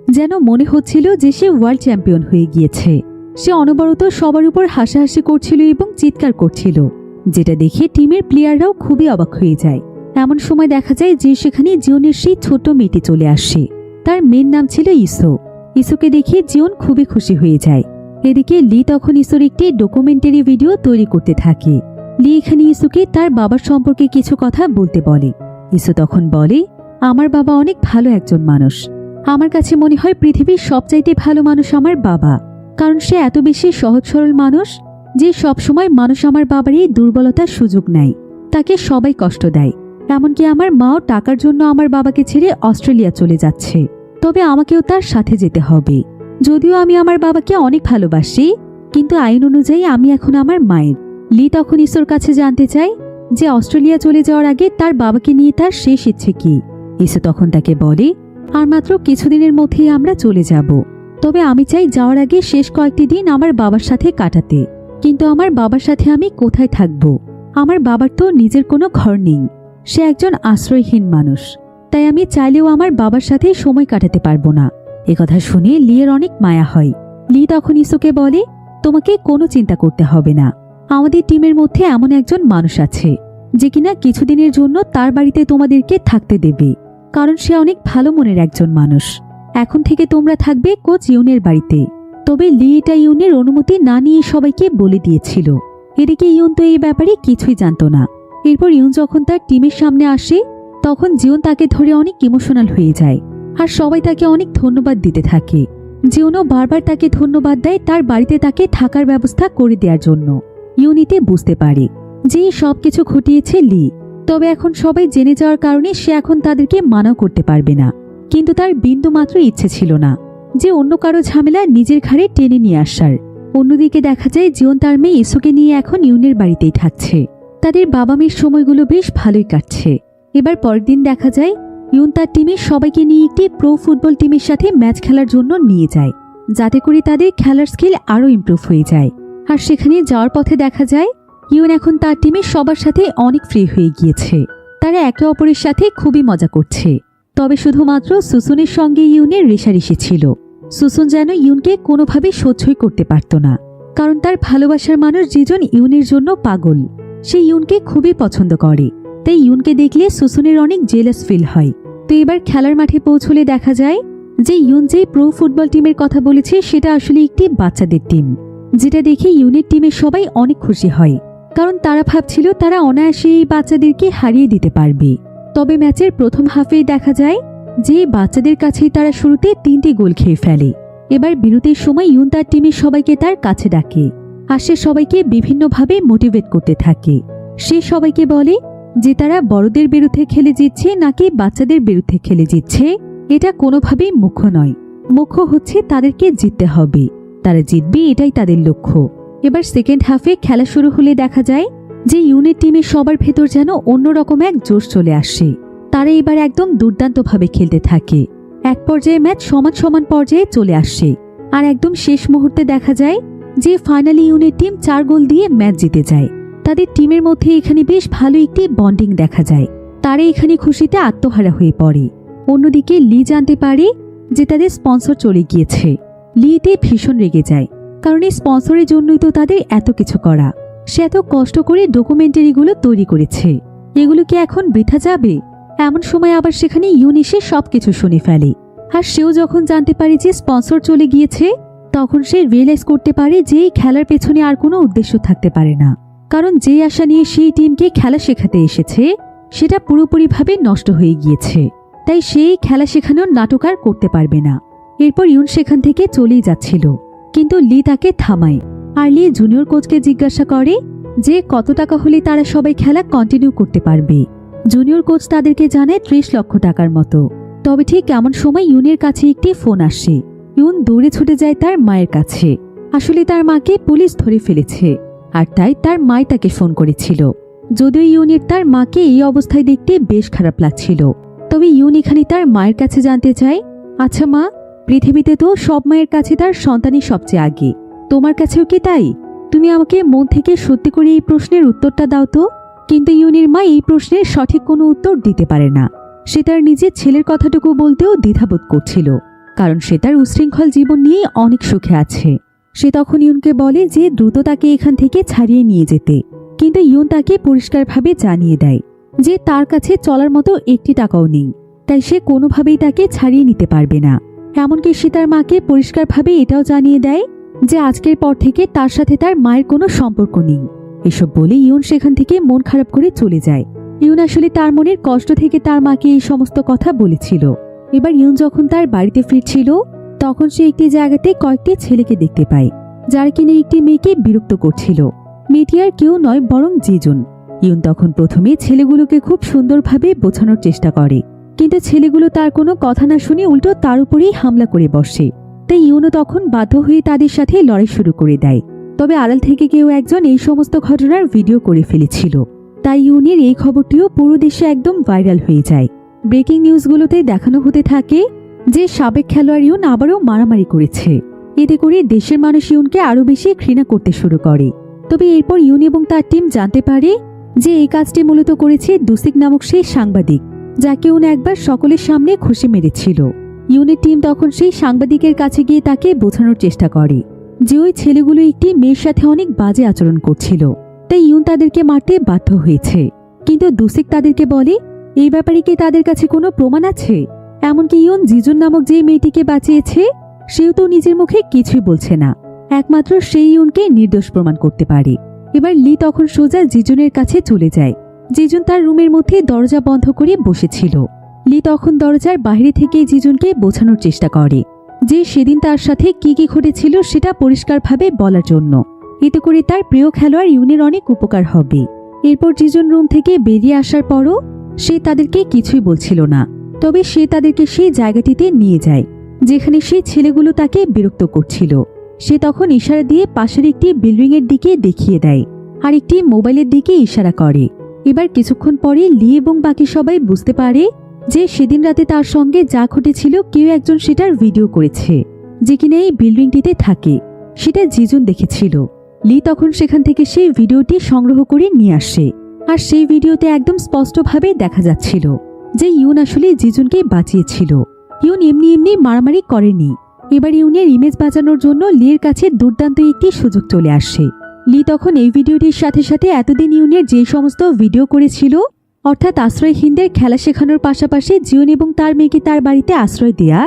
যেন মনে হচ্ছিল যে সে ওয়ার্ল্ড চ্যাম্পিয়ন হয়ে গিয়েছে। সে অনবরত সবার উপর হাসাহাসি করছিল এবং চিৎকার করছিল, যেটা দেখে টিমের প্লেয়াররাও খুবই অবাক হয়ে যায়। এমন সময় দেখা যায় যে সেখানে জিওনের সেই ছোট্ট মেয়েটি চলে আসে। তার মেয়ের নাম ছিল ইসো। ইসোকে দেখে জিওন খুবই খুশি হয়ে যায়। এদিকে লি তখন ইসোর একটি ডকুমেন্টারি ভিডিও তৈরি করতে থাকে। লি এখানে ইসোকে তার বাবার সম্পর্কে কিছু কথা বলতে বলে। ইসো তখন বলে, আমার বাবা অনেক ভালো একজন মানুষ। আমার কাছে মনে হয় পৃথিবীর সবচাইতে ভালো মানুষ আমার বাবা, কারণ সে এত বেশি সহজ সরল মানুষ যে সবসময় মানুষ আমার বাবার এই দুর্বলতার সুযোগ নেয়, তাকে সবাই কষ্ট দেয়। এমনকি আমার মাও টাকার জন্য আমার বাবাকে ছেড়ে অস্ট্রেলিয়া চলে যাচ্ছে, তবে আমাকেও তার সাথে যেতে হবে। যদিও আমি আমার বাবাকে অনেক ভালোবাসি, কিন্তু আইন অনুযায়ী আমি এখন আমার মায়ের। লি তখন ইসোর কাছে জানতে চায় যে অস্ট্রেলিয়া চলে যাওয়ার আগে তার বাবাকে নিয়ে তার শেষ ইচ্ছে কি। ইসো তখন তাকে বলে, আর মাত্র কিছুদিনের মধ্যেই আমরা চলে যাব, তবে আমি চাই যাওয়ার আগে শেষ কয়েকটি দিন আমার বাবার সাথে কাটাতে। কিন্তু আমার বাবার সাথে আমি কোথায় থাকব? আমার বাবার তো নিজের কোনো ঘর নেই, সে একজন আশ্রয়হীন মানুষ, তাই আমি চাইলেও আমার বাবার সাথে সময় কাটাতে পারবো না। একথা শুনে লিয়ের অনেক মায়া হয়। লি তখন ইসোকে বলে, তোমাকে কোনো চিন্তা করতে হবে না, আমাদের টিমের মধ্যে এমন একজন মানুষ আছে যে কিনা কিছুদিনের জন্য তার বাড়িতে তোমাদেরকে থাকতে দেবে, কারণ সে অনেক ভালো মনের একজন মানুষ। এখন থেকে তোমরা থাকবে কোচ ইউনের বাড়িতে। তবে লি এটা ইউনের অনুমতি না নিয়ে সবাইকে বলে দিয়েছিল। এদিকে ইউন তো এই ব্যাপারে কিছুই জানতো না। এরপর ইউন যখন তার টিমের সামনে আসে তখন জিওন তাকে ধরে অনেক ইমোশনাল হয়ে যায়, আর সবাই তাকে অনেক ধন্যবাদ দিতে থাকে। জিওনও বারবার তাকে ধন্যবাদ দেয় তার বাড়িতে তাকে থাকার ব্যবস্থা করে দেওয়ার জন্য। ইউনিতে বুঝতে পারে যে সবকিছু ঘটিয়েছে লি, তবে এখন সবাই জেনে যাওয়ার কারণে সে এখন তাদেরকে মানাও করতে পারবে না। কিন্তু তার বিন্দু মাত্র ইচ্ছে ছিল না যে অন্য কারো ঝামেলা নিজের ঘাড়ে টেনে নিয়ে আসার। অন্যদিকে দেখা যায় জিওন তার মেয়ে ইসোকে নিয়ে এখন ইউনের বাড়িতেই থাকছে। তাদের বাবা মেয়ের সময়গুলো বেশ ভালোই কাটছে। এবার পরের দিন দেখা যায় ইউন তার টিমের সবাইকে নিয়ে একটি প্রো ফুটবল টিমের সাথে ম্যাচ খেলার জন্য নিয়ে যায়, যাতে করে তাদের খেলার স্কিল আরও ইমপ্রুভ হয়ে যায়। আর সেখানে যাওয়ার পথে দেখা যায় ইউন এখন তার টিমের সবার সাথে অনেক ফ্রি হয়ে গিয়েছে। তারা একে অপরের সাথে খুবই মজা করছে। তবে শুধুমাত্র সুসুনের সঙ্গে ইউনের রেষারেষি ছিল। সুসুন যেন ইউনকে কোনোভাবে সহ্যই করতে পারত না, কারণ তার ভালোবাসার মানুষ জিজন ইউনের জন্য পাগল। সে ইউনকে খুবই পছন্দ করে, তাই ইউনকে দেখলে সুসুনের অনেক জেলাস ফিল হয়। তো এবার খেলার মাঠে পৌঁছলে দেখা যায় যে ইউন যে প্রো ফুটবল টিমের কথা বলেছে সেটা আসলে একটি বাচ্চাদের টিম, যেটা দেখে ইউনের টিমের সবাই অনেক খুশি হয়, কারণ তারা ভাবছিল তারা অনায়াসে এই বাচ্চাদেরকে হারিয়ে দিতে পারবে। তবে ম্যাচের প্রথম হাফেই দেখা যায় যে বাচ্চাদের কাছেই তারা শুরুতে 3টি গোল খেয়ে ফেলে। এবার বিরতির সময় ইউন তার টিমের সবাইকে তার কাছে ডাকে, আর সে সবাইকে বিভিন্নভাবে মোটিভেট করতে থাকে। সে সবাইকে বলে যে তারা বড়দের বিরুদ্ধে খেলে জিতছে নাকি বাচ্চাদের বিরুদ্ধে খেলে জিতছে এটা কোনোভাবেই মুখ্য নয়, মুখ্য হচ্ছে তাদেরকে জিততে হবে, তারা জিতবে এটাই তাদের লক্ষ্য। এবার সেকেন্ড হাফে খেলা শুরু হলে দেখা যায় যে ইউনের টিমের সবার ভেতর যেন অন্যরকম এক জোশ চলে আসে। তারা এবার একদম দুর্দান্তভাবে খেলতে থাকে। এক পর্যায়ে ম্যাচ সমান সমান পর্যায়ে চলে আসে, আর একদম শেষ মুহূর্তে দেখা যায় যে ফাইনালি ইউনের টিম 4 গোল দিয়ে ম্যাচ জিতে যায়। তাদের টিমের মধ্যে এখানে বেশ ভালো একটি বন্ডিং দেখা যায়। তারা এখানে খুশিতে আত্মহারা হয়ে পড়ে। অন্যদিকে লি জানতে পারে যে তাদের স্পন্সর চলে গিয়েছে। লিতে ভীষণ রেগে যায়, কারণ এই স্পন্সরের জন্যই তো তাদের এত কিছু করা। সে এত কষ্ট করে ডকুমেন্টারিগুলো তৈরি করেছে, এগুলো কি এখন বৃথা যাবে? এমন সময় আবার সেখানে ইউন এসে সবকিছু শুনে ফেলে। আর সেও যখন জানতে পারে যে স্পন্সর চলে গিয়েছে, তখন সে রিয়েলাইজ করতে পারে যে এই খেলার পেছনে আর কোনো উদ্দেশ্য থাকতে পারে না, কারণ যে আশা নিয়ে সেই টিমকে খেলা শেখাতে এসেছে সেটা পুরোপুরিভাবে নষ্ট হয়ে গিয়েছে। তাই সেই খেলা শেখানোর নাটক আর করতে পারবে না। এরপর ইউন সেখান থেকে চলেই যাচ্ছিল, কিন্তু লি তাকে থামায়। আর লি জুনিয়র কোচকে জিজ্ঞাসা করে যে কত টাকা হলে তারা সবাই খেলা কন্টিনিউ করতে পারবে। জুনিয়র কোচ তাদেরকে জানায় 30 লক্ষ টাকার মতো। তবে ঠিক এমন সময় ইউনের কাছে একটি ফোন আসে। ইউন দৌড়ে ছুটে যায় তার মায়ের কাছে। আসলে তার মাকে পুলিশ ধরে ফেলেছে, আর তাই তার মাই তাকে ফোন করেছিল। যদিও ইউনের তার মাকে এই অবস্থায় দেখতে বেশ খারাপ লাগছিল, তবে ইউন এখানে তার মায়ের কাছে জানতে চায়, আচ্ছা মা, পৃথিবীতে তো সব মায়ের কাছে তার সন্তানই সবচেয়ে আগে, তোমার কাছেও কি তাই? তুমি আমাকে মন থেকে সত্যি করে এই প্রশ্নের উত্তরটা দাও তো। কিন্তু ইউনের মা এই প্রশ্নের সঠিক কোনো উত্তর দিতে পারে না। সে তার নিজের ছেলের কথাটুকু বলতেও দ্বিধাবোধ করছিল, কারণ সে তার উশৃঙ্খল জীবন নিয়ে অনেক সুখে আছে। সে তখন ইউনকে বলে যে দ্রুত তাকে এখান থেকে ছাড়িয়ে নিয়ে যেতে, কিন্তু ইউন তাকে পরিষ্কারভাবে জানিয়ে দেয় যে তার কাছে চলার মতো একটি টাকাও নেই, তাই সে কোনোভাবেই তাকে ছাড়িয়ে নিতে পারবে না। এমনকি সে তার মাকে পরিষ্কারভাবে এটাও জানিয়ে দেয় যে আজকের পর থেকে তার সাথে তার মায়ের কোনো সম্পর্ক নেই। এসব বলে ইউন সেখান থেকে মন খারাপ করে চলে যায়। ইউন আসলে তার মনের কষ্ট থেকে তার মাকে এই সমস্ত কথা বলেছিল। এবার ইউন যখন তার বাড়িতে ফিরছিল, তখন সে একটি জায়গাতে কয়েকটি ছেলেকে দেখতে পায়, যার কিনে একটি মেয়েকে বিরক্ত করছিল। মেয়েটি আর কেউ নয় বরং জিজুন। ইউন তখন প্রথমে ছেলেগুলোকে খুব সুন্দরভাবে বোঝানোর চেষ্টা করে, কিন্তু ছেলেগুলো তার কোনো কথা না শুনে উল্টো তার উপরেই হামলা করে বসে। তাই ইউনও তখন বাধ্য হয়ে তাদের সাথে লড়াই শুরু করে দেয়। তবে আড়াল থেকে কেউ একজন এই সমস্ত ঘটনার ভিডিও করে ফেলেছিল, তাই ইউনের এই খবরটিও পুরো দেশে একদম ভাইরাল হয়ে যায়। ব্রেকিং নিউজগুলোতে দেখানো হতে থাকে যে সাবেক খেলোয়াড় ইউন আবারও মারামারি করেছে। এতে করে দেশের মানুষ ইউনকে আরো বেশি ঘৃণা করতে শুরু করে। তবে এরপর ইউন এবং তার টিম জানতে পারে যে এই কাজটি মূলত করেছে দুসিক নামক সেই সাংবাদিক, যাকে ইউন একবার সকলের সামনে খুশি মেরেছিল। ইউনের টিম তখন সেই সাংবাদিকের কাছে গিয়ে তাকে বোঝানোর চেষ্টা করে যে ওই ছেলেগুলো একটি মেয়ের সাথে অনেক বাজে আচরণ করছিল, তাই ইউন তাদেরকে মারতে বাধ্য হয়েছে। কিন্তু দুসিক তাদেরকে বলে এই ব্যাপারে কি তাদের কাছে কোনো প্রমাণ আছে? এমনকি ইউন জিজুন নামক যে মেয়েটিকে বাঁচিয়েছে সেও তো নিজের মুখে কিছুই বলছে না, একমাত্র সেই ইউনকে নির্দোষ প্রমাণ করতে পারে। এবার লি তখন সোজা জিজুনের কাছে চলে যায়। জিজুন তার রুমের মধ্যে দরজা বন্ধ করে বসেছিল। লি তখন দরজার বাইরে থেকে জিজুনকে বোঝানোর চেষ্টা করে যে সেদিন তার সাথে কি কি ঘটেছিল সেটা পরিষ্কারভাবে বলার জন্য। এতে করে তার প্রিয় খেলোয়াড় ইউনের অনেক উপকার হবে। এরপর জিজুন রুম থেকে বেরিয়ে আসার পরও সে তাদেরকে কিছুই বলছিল না, তবে সে তাদেরকে সেই জায়গাটিতে নিয়ে যায় যেখানে সেই ছেলেগুলো তাকে বিরক্ত করছিল। সে তখন ইশারা দিয়ে পাশের একটি বিল্ডিং এর দিকে দেখিয়ে দেয় আর একটি মোবাইলের দিকে ইশারা করে। এবার কিছুক্ষণ পরে লি এবং বাকি সবাই বুঝতে পারে যে সেদিন রাতে তার সঙ্গে যা ঘটেছিল কেউ একজন সেটার ভিডিও করেছে, যে কিনা এই বিল্ডিংটিতে থাকে। সেটা জিজুন দেখেছিল। লি তখন সেখান থেকে সেই ভিডিওটি সংগ্রহ করে নিয়ে আসে, আর সেই ভিডিওতে একদম স্পষ্টভাবে দেখা যাচ্ছিল যে ইউন আসলে জিজুনকে বাঁচিয়েছিল। ইউন এমনি এমনি মারামারি করেনি। এবার ইউনের ইমেজ বাঁচানোর জন্য লির কাছে দুর্দান্ত একটি সুযোগ চলে আসে। লি তখন এই ভিডিওটির সাথে সাথে এতদিন ইউনের যে সমস্ত ভিডিও করেছিল, অর্থাৎ আশ্রয়হীনদের খেলা শেখানোর পাশাপাশি জিওন এবং তার মেয়েকে তার বাড়িতে আশ্রয় দেয়া,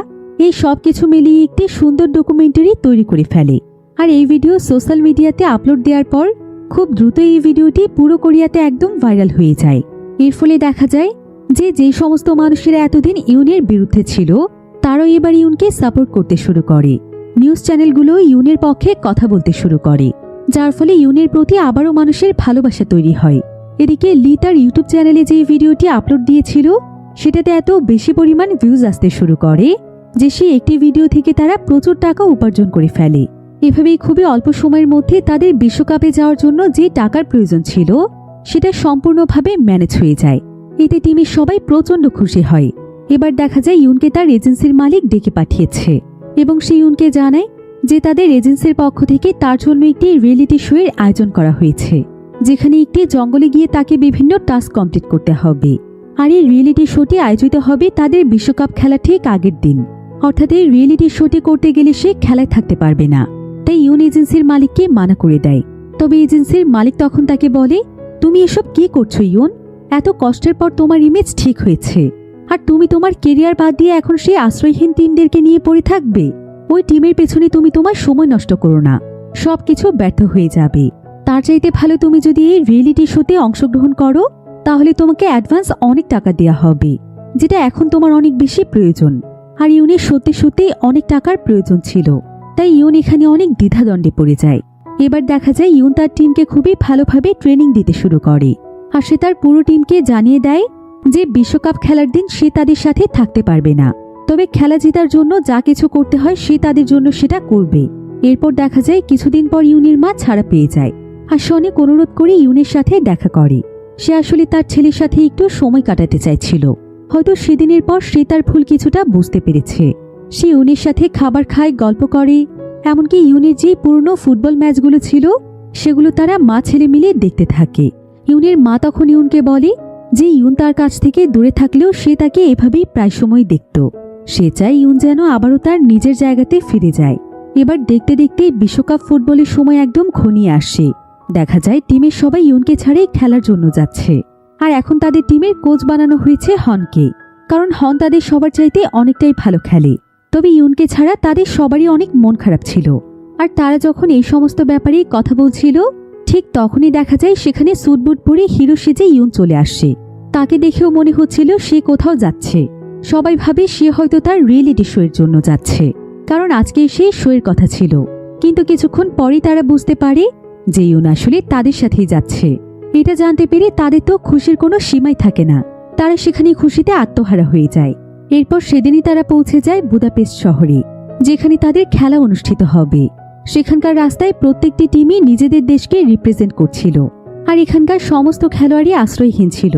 এই সব কিছু মিলিয়ে একটি সুন্দর ডকুমেন্টারি তৈরি করে ফেলে। আর এই ভিডিও সোশ্যাল মিডিয়াতে আপলোড দেওয়ার পর খুব দ্রুত এই ভিডিওটি পুরো কোরিয়াতে একদম ভাইরাল হয়ে যায়। এর ফলে দেখা যায় যে সমস্ত মানুষেরা এতদিন ইউনের বিরুদ্ধে ছিল, তারাও এবার ইউনকে সাপোর্ট করতে শুরু করে। নিউজ চ্যানেলগুলো ইউনের পক্ষে কথা বলতে শুরু করে, যার ফলে ইউনের প্রতি আবারও মানুষের ভালোবাসা তৈরি হয়। এদিকে লি তার ইউটিউব চ্যানেলে যে ভিডিওটি আপলোড দিয়েছিল, সেটাতে এত বেশি পরিমাণ ভিউজ আসতে শুরু করে যে সেই একটি ভিডিও থেকে তারা প্রচুর টাকা উপার্জন করে ফেলে। এভাবেই খুবই অল্প সময়ের মধ্যে তাদের বিশ্বকাপে যাওয়ার জন্য যে টাকার প্রয়োজন ছিল, সেটা সম্পূর্ণভাবে ম্যানেজ হয়ে যায়। এতে টিমের সবাই প্রচন্ড খুশি হয়। এবার দেখা যায় ইউনকে তার এজেন্সির মালিক ডেকে পাঠিয়েছে এবং সে ইউনকে জানায় যে তাদের এজেন্সির পক্ষ থেকে তার জন্য একটি রিয়েলিটি শো এর আয়োজন করা হয়েছে, যেখানে একটি জঙ্গলে গিয়ে তাকে বিভিন্ন টাস্ক কমপ্লিট করতে হবে। আর এই রিয়েলিটি শোটি আয়োজিত হবে তাদের বিশ্বকাপ খেলা ঠিক আগের দিন। অর্থাৎ এই রিয়েলিটি শোটি করতে গেলে সে খেলায় থাকতে পারবে না। তাই ইউন এজেন্সির মালিককে মানা করে দেয়। তবে এজেন্সির মালিক তখন তাকে বলে, তুমি এসব কি করছো ইউন? এত কষ্টের পর তোমার ইমেজ ঠিক হয়েছে, আর তুমি তোমার কেরিয়ার বাদ দিয়ে এখন সেই আশ্রয়হীন টিমদেরকে নিয়ে পড়ে থাকবে? ওই টিমের পেছনে তুমি তোমার সময় নষ্ট করো না, সবকিছু ব্যর্থ হয়ে যাবে। তার চাইতে ভালো তুমি যদি এই রিয়েলিটি শোতে অংশগ্রহণ করো, তাহলে তোমাকে অ্যাডভান্স অনেক টাকা দেওয়া হবে, যেটা এখন তোমার অনেক বেশি প্রয়োজন। আর ইউনের সত্যি সত্যি অনেক টাকার প্রয়োজন ছিল, তাই ইউন এখানে অনেক দ্বিধাদ্বন্দ্বে পড়ে যায়। এবার দেখা যায় ইউন তার টিমকে খুবই ভালোভাবে ট্রেনিং দিতে শুরু করে, আর সে তার পুরো টিমকে জানিয়ে দেয় যে বিশ্বকাপ খেলার দিন সে তাদের সাথে থাকতে পারবে না, তবে খেলা জেতার জন্য যা কিছু করতে হয় সে তাদের জন্য সেটা করবে। এরপর দেখা যায় কিছুদিন পর ইউনের মা ছাড়া পেয়ে যায়, আর সে অনেক অনুরোধ করে ইউনের সাথে দেখা করে। সে আসলে তার ছেলের সাথে একটু সময় কাটাতে চাইছিল। হয়তো সেদিনের পর সে তার ভুল কিছুটা বুঝতে পেরেছে। সে ইউনের সাথে খাবার খায়, গল্প করে, এমনকি ইউনের যে পুরনো ফুটবল ম্যাচগুলো ছিল সেগুলো তারা মা ছেলে মিলে দেখতে থাকে। ইউনের মা তখন ইউনকে বলে যে ইউন তার কাছ থেকে দূরে থাকলেও সে তাকে এভাবেই প্রায় সময় দেখত। সে চায় ইউন যেন আবারও তার নিজের জায়গাতে ফিরে যায়। এবার দেখতে দেখতে বিশ্বকাপ ফুটবলের সময় একদম ঘনিয়ে আসে। দেখা যায় টিমের সবাই ইউনকে ছাড়ে খেলার জন্য যাচ্ছে। আর এখন তাদের টিমের কোচ বানানো হয়েছে হনকে, কারণ হন তাদের সবার চাইতে অনেকটাই ভালো খেলে। তবে ইউনকে ছাড়া তাদের সবারই অনেক মন খারাপ ছিল। আর তারা যখন এই সমস্ত ব্যাপারে কথা বলছিল, ঠিক তখনই দেখা যায় সেখানে স্যুটবুট পরে হিরো সেজে ইউন চলে আসে। তাকে দেখেও মনে হচ্ছিল সে কোথাও যাচ্ছে। সবাই ভাবে সে হয়তো তার রিয়েলিটি শো এর জন্য যাচ্ছে, কারণ আজকে সে শো এর কথা ছিল। কিন্তু কিছুক্ষণ পরেই তারা বুঝতে পারে যে ইউন আসলে তাদের সাথেই যাচ্ছে। এটা জানতে পেরে তাদের তো খুশির কোনো সীমাই থাকে না। তারা সেখানে খুশিতে আত্মহারা হয়ে যায়। এরপর সেদিনই তারা পৌঁছে যায় বুদাপেস্ট শহরে, যেখানে তাদের খেলা অনুষ্ঠিত হবে। সেখানকার রাস্তায় প্রত্যেকটি টিমই নিজেদের দেশকে রিপ্রেজেন্ট করছিল, আর এখানকার সমস্ত খেলোয়াড়ই আশ্রয়হীন ছিল।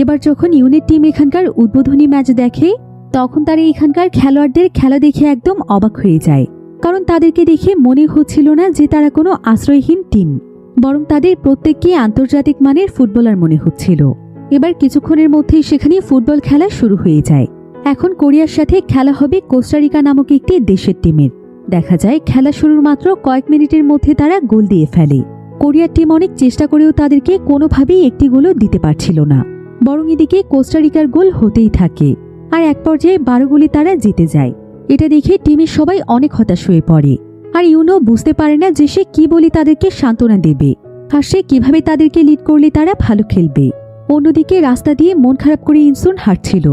এবার যখন ইউনের টিম এখানকার উদ্বোধনী ম্যাচ দেখে, তখন তারা এখানকার খেলোয়াড়দের খেলা দেখে একদম অবাক হয়ে যায়, কারণ তাদেরকে দেখে মনে হচ্ছিল না যে তারা কোনো আশ্রয়হীন টিম, বরং তাদের প্রত্যেককে আন্তর্জাতিক মানের ফুটবলার মনে হচ্ছিল। এবার কিছুক্ষণের মধ্যেই সেখানে ফুটবল খেলা শুরু হয়ে যায়। এখন কোরিয়ার সাথে খেলা হবে কোস্টারিকা নামক একটি দেশের টিমের। দেখা যায় খেলা শুরুর মাত্র কয়েক মিনিটের মধ্যে তারা গোল দিয়ে ফেলে। কোরিয়ার টিম অনেক চেষ্টা করেও তাদেরকে কোনোভাবেই একটি গোলও দিতে পারছিল না, বরং এদিকে কোস্টারিকার গোল হতেই থাকে। আর এক পর্যায়ে 12 গোলে তারা জিতে যায়। এটা দেখে টিমের সবাই অনেক হতাশ হয়ে পড়ে। আর ইউনো বুঝতে পারে না যে সে কি বলে তাদেরকে সান্ত্বনা দেবে, আর সে কিভাবে তাদেরকে লিড করলে তারা ভালো খেলবে। অন্যদিকে রাস্তা দিয়ে মন খারাপ করে ইনসুন হাঁটছিল,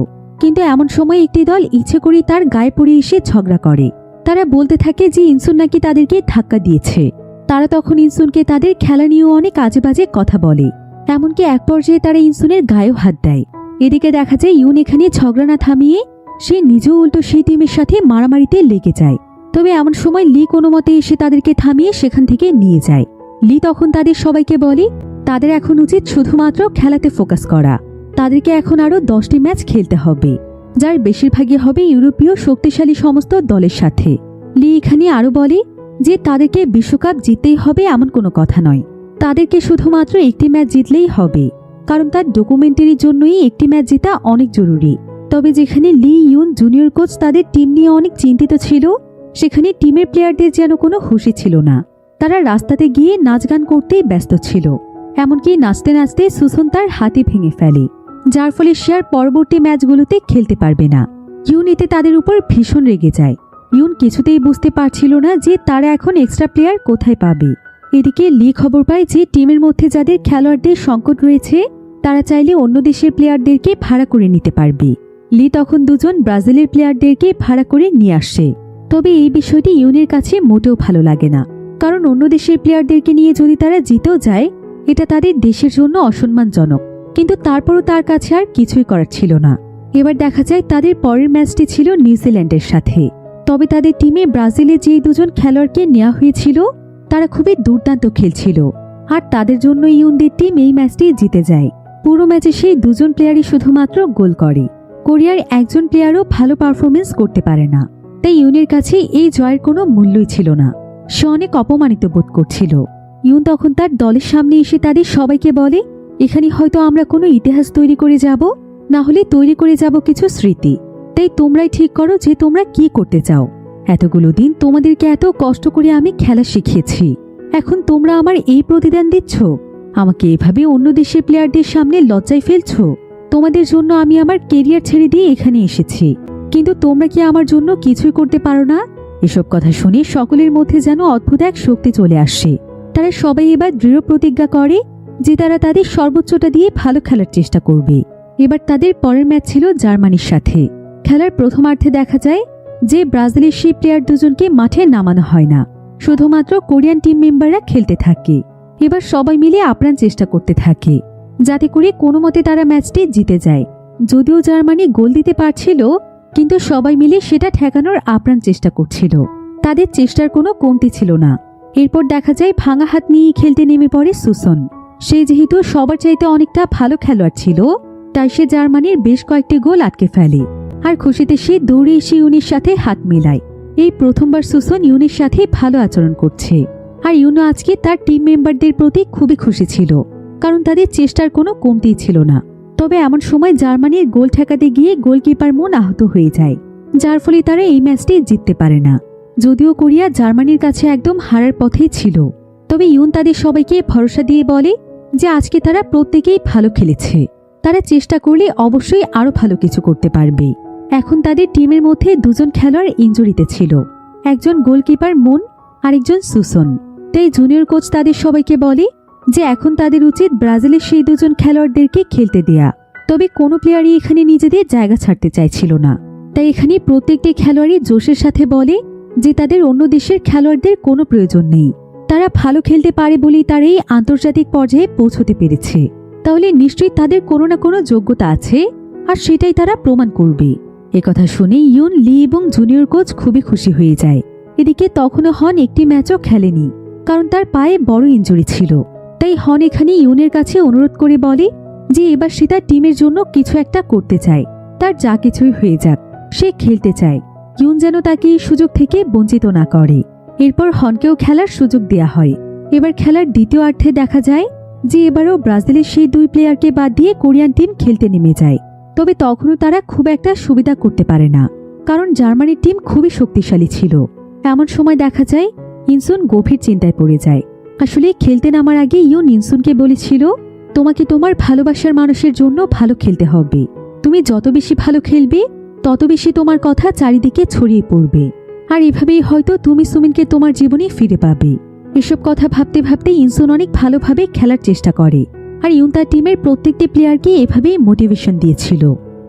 কিন্তু এমন সময় একটি দল ইচ্ছে করে তার গায়ে পড়ে এসে ঝগড়া করে। তারা বলতে থাকে যে ইনসুন নাকি তাদেরকে ধাক্কা দিয়েছে। তারা তখন ইনসুনকে তাদের খেলা নিয়েও অনেক আজে বাজে কথা বলে। এমনকি এক পর্যায়ে তারা ইনসুনের গায়েও হাত দেয়। এদিকে দেখা যায় ইউন এখানে ঝগড়া না থামিয়ে সে নিজেও উল্টো সেই টিমের সাথে মারামারিতে লেগে যায়। তবে এমন সময় লি কোনো মতে এসে তাদেরকে থামিয়ে সেখান থেকে নিয়ে যায়। লি তখন তাদের সবাইকে বলে তাদের এখন উচিত শুধুমাত্র খেলাতে ফোকাস করা। তাদেরকে এখন আরো 10টি ম্যাচ খেলতে হবে, যার বেশিরভাগই হবে ইউরোপীয় শক্তিশালী সমস্ত দলের সাথে। লি এখানে আরো বলে যে তাদেরকে বিশ্বকাপ জিততেই হবে এমন কোনো কথা নয়, তাদেরকে শুধুমাত্র একটি ম্যাচ জিতলেই হবে, কারণ তার ডকুমেন্টারির জন্যই একটি ম্যাচ জেতা অনেক জরুরি। তবে যেখানে লি ইউন জুনিয়র কোচ তাদের টিম নিয়ে অনেক চিন্তিত ছিল, সেখানে টিমের প্লেয়ারদের যেন কোনো হুঁশি ছিল না। তারা রাস্তাতে গিয়ে নাচ গান করতেই ব্যস্ত ছিল। এমনকি নাচতে নাচতে সুসন তার হাতে ভেঙে ফেলে, যার ফলে সে আর পরবর্তী ম্যাচগুলোতে খেলতে পারবে না। ইউন এতে তাদের উপর ভীষণ রেগে যায়। ইউন কিছুতেই বুঝতে পারছিল না যে তারা এখন এক্সট্রা প্লেয়ার কোথায় পাবে। এদিকে লি খবর পায় যে টিমের মধ্যে যাদের খেলোয়াড়দের সংকট রয়েছে তারা চাইলে অন্য দেশের প্লেয়ারদেরকে ভাড়া করে নিতে পারবে। লি তখন দুজন ব্রাজিলের প্লেয়ারদেরকে ভাড়া করে নিয়ে আসে। তবে এই বিষয়টি ইউনের কাছে মোটেও ভালো লাগে না, কারণ অন্য দেশের প্লেয়ারদেরকে নিয়ে যদি তারা জিতেও যায় এটা তাদের দেশের জন্য অসম্মানজনক। কিন্তু তারপরও তার কাছে আর কিছুই করার ছিল না। এবার দেখা যায় তাদের পরের ম্যাচটি ছিল নিউজিল্যান্ডের সাথে। তবে তাদের টিমে ব্রাজিলের যে দুজন খেলোয়াড়কে নেওয়া হয়েছিল তারা খুবই দুর্দান্ত খেলছিল, আর তাদের জন্য ইউনদের টিম এই ম্যাচটি জিতে যায়। পুরো ম্যাচে সেই দুজন প্লেয়ারই শুধুমাত্র গোল করে। কোরিয়ার একজন প্লেয়ারও ভালো পারফরমেন্স করতে পারে না। তাই ইউনের কাছে এই জয়ের কোনো মূল্যই ছিল না। সে অনেক অপমানিত বোধ করছিল। ইউন তখন তার দলের সামনে এসে তাদের সবাইকে বলে, এখানে হয়তো আমরা কোনো ইতিহাস তৈরি করে যাব, না হলে তৈরি করে যাব কিছু স্মৃতি। তাই তোমরাই ঠিক করো যে তোমরা কি করতে চাও। এতগুলো দিন তোমাদেরকে এত কষ্ট করে আমি খেলা শিখিয়েছি, এখন তোমরা আমার এই প্রতিদান দিচ্ছ? আমাকে এভাবে অন্য দেশের প্লেয়ারদের সামনে লজ্জায় ফেলছ? তোমাদের জন্য আমি আমার কেরিয়ার ছেড়ে দিয়ে এখানে এসেছি, কিন্তু তোমরা কি আমার জন্য কিছুই করতে পারো না? এসব কথা শুনে সকলের মধ্যে যেন অদ্ভুত এক শক্তি চলে আসে। তারা সবাই এবার দৃঢ় প্রতিজ্ঞা করে যে তারা তাদের সর্বোচ্চটা দিয়ে ভালো খেলার চেষ্টা করবে। এবার তাদের পরের ম্যাচ ছিল জার্মানির সাথে। খেলার প্রথমার্ধে দেখা যায় যে ব্রাজিলের সেই প্লেয়ার দুজনকে মাঠে নামানো হয় না, শুধুমাত্র কোরিয়ান টিম মেম্বাররা খেলতে থাকে। এবার সবাই মিলে আপ্রাণ চেষ্টা করতে থাকে যাতে করে কোনো মতে তারা ম্যাচটি জিতে যায়। যদিও জার্মানি গোল দিতে পারছিল, কিন্তু সবাই মিলে সেটা ঠেকানোর আপ্রাণ চেষ্টা করছিল। তাদের চেষ্টার কোনো কমতি ছিল না। এরপর দেখা যায় ভাঙা হাত নিয়ে খেলতে নেমে পড়ে সুসন। সে যেহেতু সবার চাইতে অনেকটা ভালো খেলোয়াড় ছিল, তাই সে জার্মানির বেশ কয়েকটি গোল আটকে ফেলে। আর খুশিতে সে দৌড়ে এসে ইউনের সাথে হাত মেলায়। এই প্রথমবার সুসন ইউনের সাথে ভালো আচরণ করছে। আর ইউনো আজকে তার টিম মেম্বারদের প্রতি খুবই খুশি ছিল, কারণ তাদের চেষ্টার কোনো কমতি ছিল না। তবে এমন সময় জার্মানির গোল ঠেকাতে গিয়ে গোলকিপার মুন আহত হয়ে যায়, যার ফলে তারা এই ম্যাচটি জিততে পারে না। যদিও কোরিয়া জার্মানির কাছে একদম হারার পথেই ছিল, তবে ইউন তাদের সবাইকে ভরসা দিয়ে বলে যে আজকে তারা প্রত্যেকেই ভালো খেলেছে, তারা চেষ্টা করলে অবশ্যই আরো ভালো কিছু করতে পারবে। এখন তাদের টিমের মধ্যে দুজন খেলোয়াড় ইনজুরিতে ছিল, একজন গোলকিপার মুন, আরেকজন সুসন। তাই জুনিয়র কোচ তাদের সবাইকে বলে যে এখন তাদের উচিত ব্রাজিলের সেই দুজন খেলোয়াড়দেরকে খেলতে দেয়া। তবে কোনো প্লেয়ারই এখানে নিজেদের জায়গা ছাড়তে চাইছিল না। তাই এখানে প্রত্যেকটি খেলোয়াড়ই জোশের সাথে বলে যে তাদের অন্য দেশের খেলোয়াড়দের কোনো প্রয়োজন নেই, তারা ভালো খেলতে পারে বলেই তারা এই আন্তর্জাতিক পর্যায়ে পৌঁছতে পেরেছে। তাহলে নিশ্চয়ই তাদের কোনো না কোনো যোগ্যতা আছে, আর সেটাই তারা প্রমাণ করবে। একথা শুনে ইউন, লি এবং জুনিয়র কোচ খুবই খুশি হয়ে যায়। এদিকে তখনও হন একটি ম্যাচও খেলেনি, কারণ তার পায়ে বড় ইনজুরি ছিল। তাই হন এখানে ইউনের কাছে অনুরোধ করে বলে যে এবার সে তার টিমের জন্য কিছু একটা করতে চায়, তার যা কিছুই হয়ে যাক সে খেলতে চায়। ইউন যেন তাকে এই সুযোগ থেকে বঞ্চিত না করে। এরপর হনকেও খেলার সুযোগ দেয়া হয়। এবার খেলার দ্বিতীয় অর্ধে দেখা যায় যে এবারও ব্রাজিলের সেই দুই প্লেয়ারকে বাদ দিয়ে কোরিয়ান টিম খেলতে নেমে যায়। তবে তখনও তারা খুব একটা সুবিধা করতে পারে না, কারণ জার্মানির টিম খুবই শক্তিশালী ছিল। এমন সময় দেখা যায় ইনসুন গভীর চিন্তায় পড়ে যায়। আসলে খেলতে নামার আগে ইউন ইনসুনকে বলেছিল, তোমাকে তোমার ভালোবাসার মানুষের জন্য ভালো খেলতে হবে। তুমি যত বেশি ভালো খেলবে তত বেশি তোমার কথা চারিদিকে ছড়িয়ে পড়বে, আর এভাবেই হয়তো তুমি সুমিনকে তোমার জীবনে ফিরে পাবে। এসব কথা ভাবতে ভাবতে ইনসুন অনেক ভালোভাবে খেলার চেষ্টা করে, আর ইউন তার টিমের প্রত্যেকটি প্লেয়ারকে এভাবেই মোটিভেশন দিয়েছিল।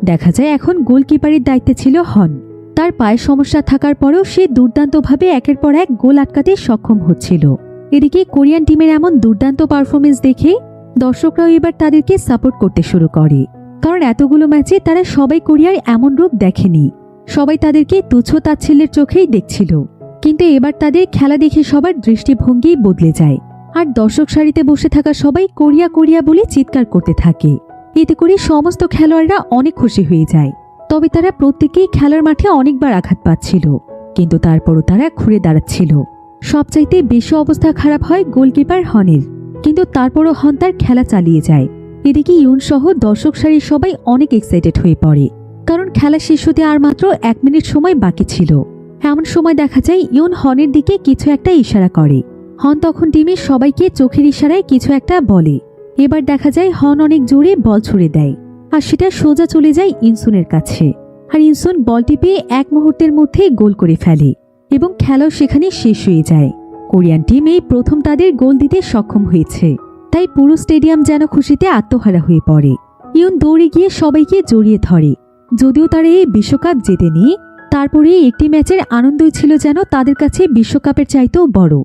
দেখা যায় এখন গোলকিপারের দায়িত্বে ছিল হন। তার পায়ে সমস্যা থাকার পরেও সে দুর্দান্তভাবে একের পর এক গোল আটকাতে সক্ষম হচ্ছিল। এদিকে কোরিয়ান টিমের এমন দুর্দান্ত পারফরমেন্স দেখে দর্শকরাও এবার তাদেরকে সাপোর্ট করতে শুরু করে, কারণ এতগুলো ম্যাচে তারা সবাই কোরিয়ার এমন রূপ দেখেনি। সবাই তাদেরকে তুচ্ছ তাচ্ছিল্যের চোখেই দেখছিল, কিন্তু এবার তাদের খেলা দেখে সবার দৃষ্টিভঙ্গি বদলে যায়। আর দর্শক সারিতে বসে থাকা সবাই কোরিয়া কোরিয়া বলে চিৎকার করতে থাকে। এতে করে সমস্ত খেলোয়াড়রা অনেক খুশি হয়ে যায়। তবে তারা প্রত্যেকেই খেলার মাঠে অনেকবার আঘাত পাচ্ছিল, কিন্তু তারপরও তারা ঘুরে দাঁড়াচ্ছিল। সবচাইতে বেশি অবস্থা খারাপ হয় গোলকিপার হনের, কিন্তু তারপরও হন তার খেলা চালিয়ে যায়। এদিকে ইউন সহ দর্শক সারির সবাই অনেক এক্সাইটেড হয়ে পড়ে, কারণ খেলা শেষ হতে আর মাত্র 1 মিনিট সময় বাকি ছিল। এমন সময় দেখা যায় ইউন হনের দিকে কিছু একটা ইশারা করে। হন তখন টিমের সবাইকে চোখের ইশারায় কিছু একটা বলে। এবার দেখা যায় হন অনেক জোরে বল ছুড়ে দেয়, আর সেটা সোজা চলে যায় ইনসুনের কাছে। আর ইনসুন বলটি পেয়ে 1 মুহূর্তের মধ্যে গোল করে ফেলে এবং খেলাও সেখানে শেষ হয়ে যায়। কোরিয়ান টিম এই প্রথম তাদের গোল দিতে সক্ষম হয়েছে, তাই পুরো স্টেডিয়াম যেন খুশিতে আত্মহারা হয়ে পড়ে। ইউন দৌড়ে গিয়ে সবাইকে জড়িয়ে ধরে। যদিও তারা এই বিশ্বকাপ জেতেনি, তারপরে একটি ম্যাচের আনন্দই ছিল যেন তাদের কাছে বিশ্বকাপের চাইতেও বড়।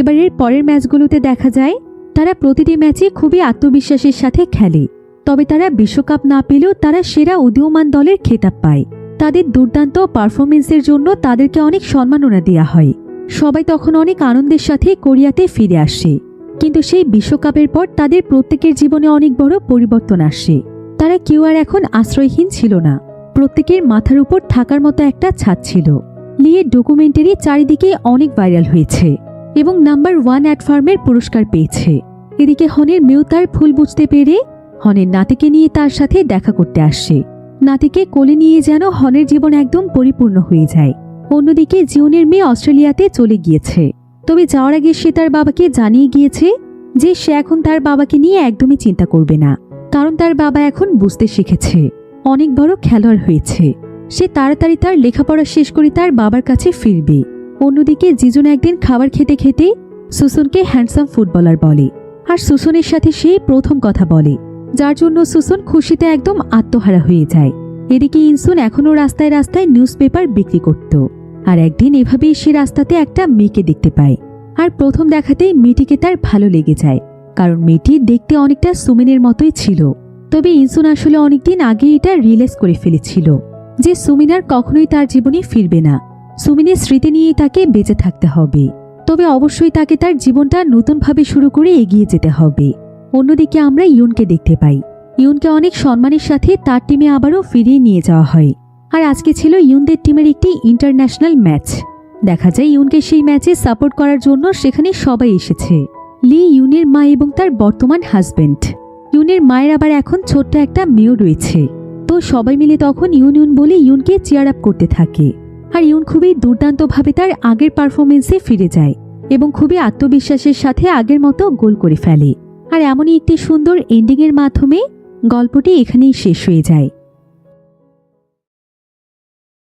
এবারের পরের ম্যাচগুলোতে দেখা যায় তারা প্রতিটি ম্যাচে খুবই আত্মবিশ্বাসের সাথে খেলে। তবে তারা বিশ্বকাপ না পেলেও তারা সেরা উদীয়মান দলের খেতাব পায়। তাদের দুর্দান্ত পারফরমেন্সের জন্য তাদেরকে অনেক সম্মাননা দেওয়া হয়। সবাই তখন অনেক আনন্দের সাথে কোরিয়াতে ফিরে আসে। কিন্তু সেই বিশ্বকাপের পর তাদের প্রত্যেকের জীবনে অনেক বড় পরিবর্তন আসে। তারা কেউ আর এখন আশ্রয়হীন ছিল না, প্রত্যেকের মাথার উপর থাকার মতো একটা ছাদ ছিল। লিয়ের ডকুমেন্টারি চারিদিকে অনেক ভাইরাল হয়েছে এবং নাম্বার 1 অ্যাড ফার্মের পুরস্কার পেয়েছে। এদিকে হনের মেয়েও তার ভুল বুঝতে পেরে হনের নাতিকে নিয়ে তার সাথে দেখা করতে আসে। নাতিকে কোলে নিয়ে যেন হনের জীবন একদম পরিপূর্ণ হয়ে যায়। অন্যদিকে জিওনের মেয়ে অস্ট্রেলিয়াতে চলে গিয়েছে, তবে যাওয়ার আগে সে তার বাবাকে জানিয়ে গিয়েছে যে সে এখন তার বাবাকে নিয়ে একদমই চিন্তা করবে না, কারণ তার বাবা এখন বুঝতে শিখেছে, অনেক বড় খেলোয়াড় হয়েছে। সে তাড়াতাড়ি তার লেখাপড়া শেষ করে তার বাবার কাছে ফিরবে। অন্যদিকে জিজুন একদিন খাবার খেতে খেতে সুসনকে হ্যান্ডসাম ফুটবলার বলে, আর সুসনের সাথে সে প্রথম কথা বলে, যার জন্য সুসন খুশিতে একদম আত্মহারা হয়ে যায়। এদিকে ইনসুন এখনও রাস্তায় রাস্তায় নিউজ পেপার বিক্রি করত, আর একদিন এভাবেই সে রাস্তাতে একটা মেয়েকে দেখতে পায়। আর প্রথম দেখাতেই মেয়েটিকে তার ভালো লেগে যায়, কারণ মেয়েটি দেখতে অনেকটা সুমিনের মতোই ছিল। তবে ইনসুন আসলে অনেকদিন আগে এটা রিয়েলাইজ করে ফেলেছিল যে সুমিন আর কখনোই তার জীবনে ফিরবে না। সুমিনের স্মৃতি নিয়ে তাকে বেঁচে থাকতে হবে, তবে অবশ্যই তাকে তার জীবনটা নতুনভাবে শুরু করে এগিয়ে যেতে হবে। অন্যদিকে আমরা ইউনকে দেখতে পাই। ইউনকে অনেক সম্মানের সাথে তার টিমে আবারও ফিরিয়ে নিয়ে যাওয়া হয়। আর আজকে ছিল ইউনদের টিমের একটি ইন্টারন্যাশনাল ম্যাচ। দেখা যায় ইউনকে সেই ম্যাচে সাপোর্ট করার জন্য সেখানে সবাই এসেছে। লি ইউনের মা এবং তার বর্তমান হাজবেন্ড। ইউনের মায়ের আবার এখন ছোট্ট একটা মেয়েও রয়েছে। তো সবাই মিলে তখন ইউন ইউন বলে ইউনকে চিয়ার আপ করতে থাকে। আর ইউন খুবই দুর্দান্তভাবে তার আগের পারফরমেন্সে ফিরে যায় এবং খুবই আত্মবিশ্বাসের সাথে আগের মতো গোল করে ফেলে। আর এমনই একটি সুন্দর এন্ডিংয়ের মাধ্যমে গল্পটি এখানেই শেষ হয়ে যায়।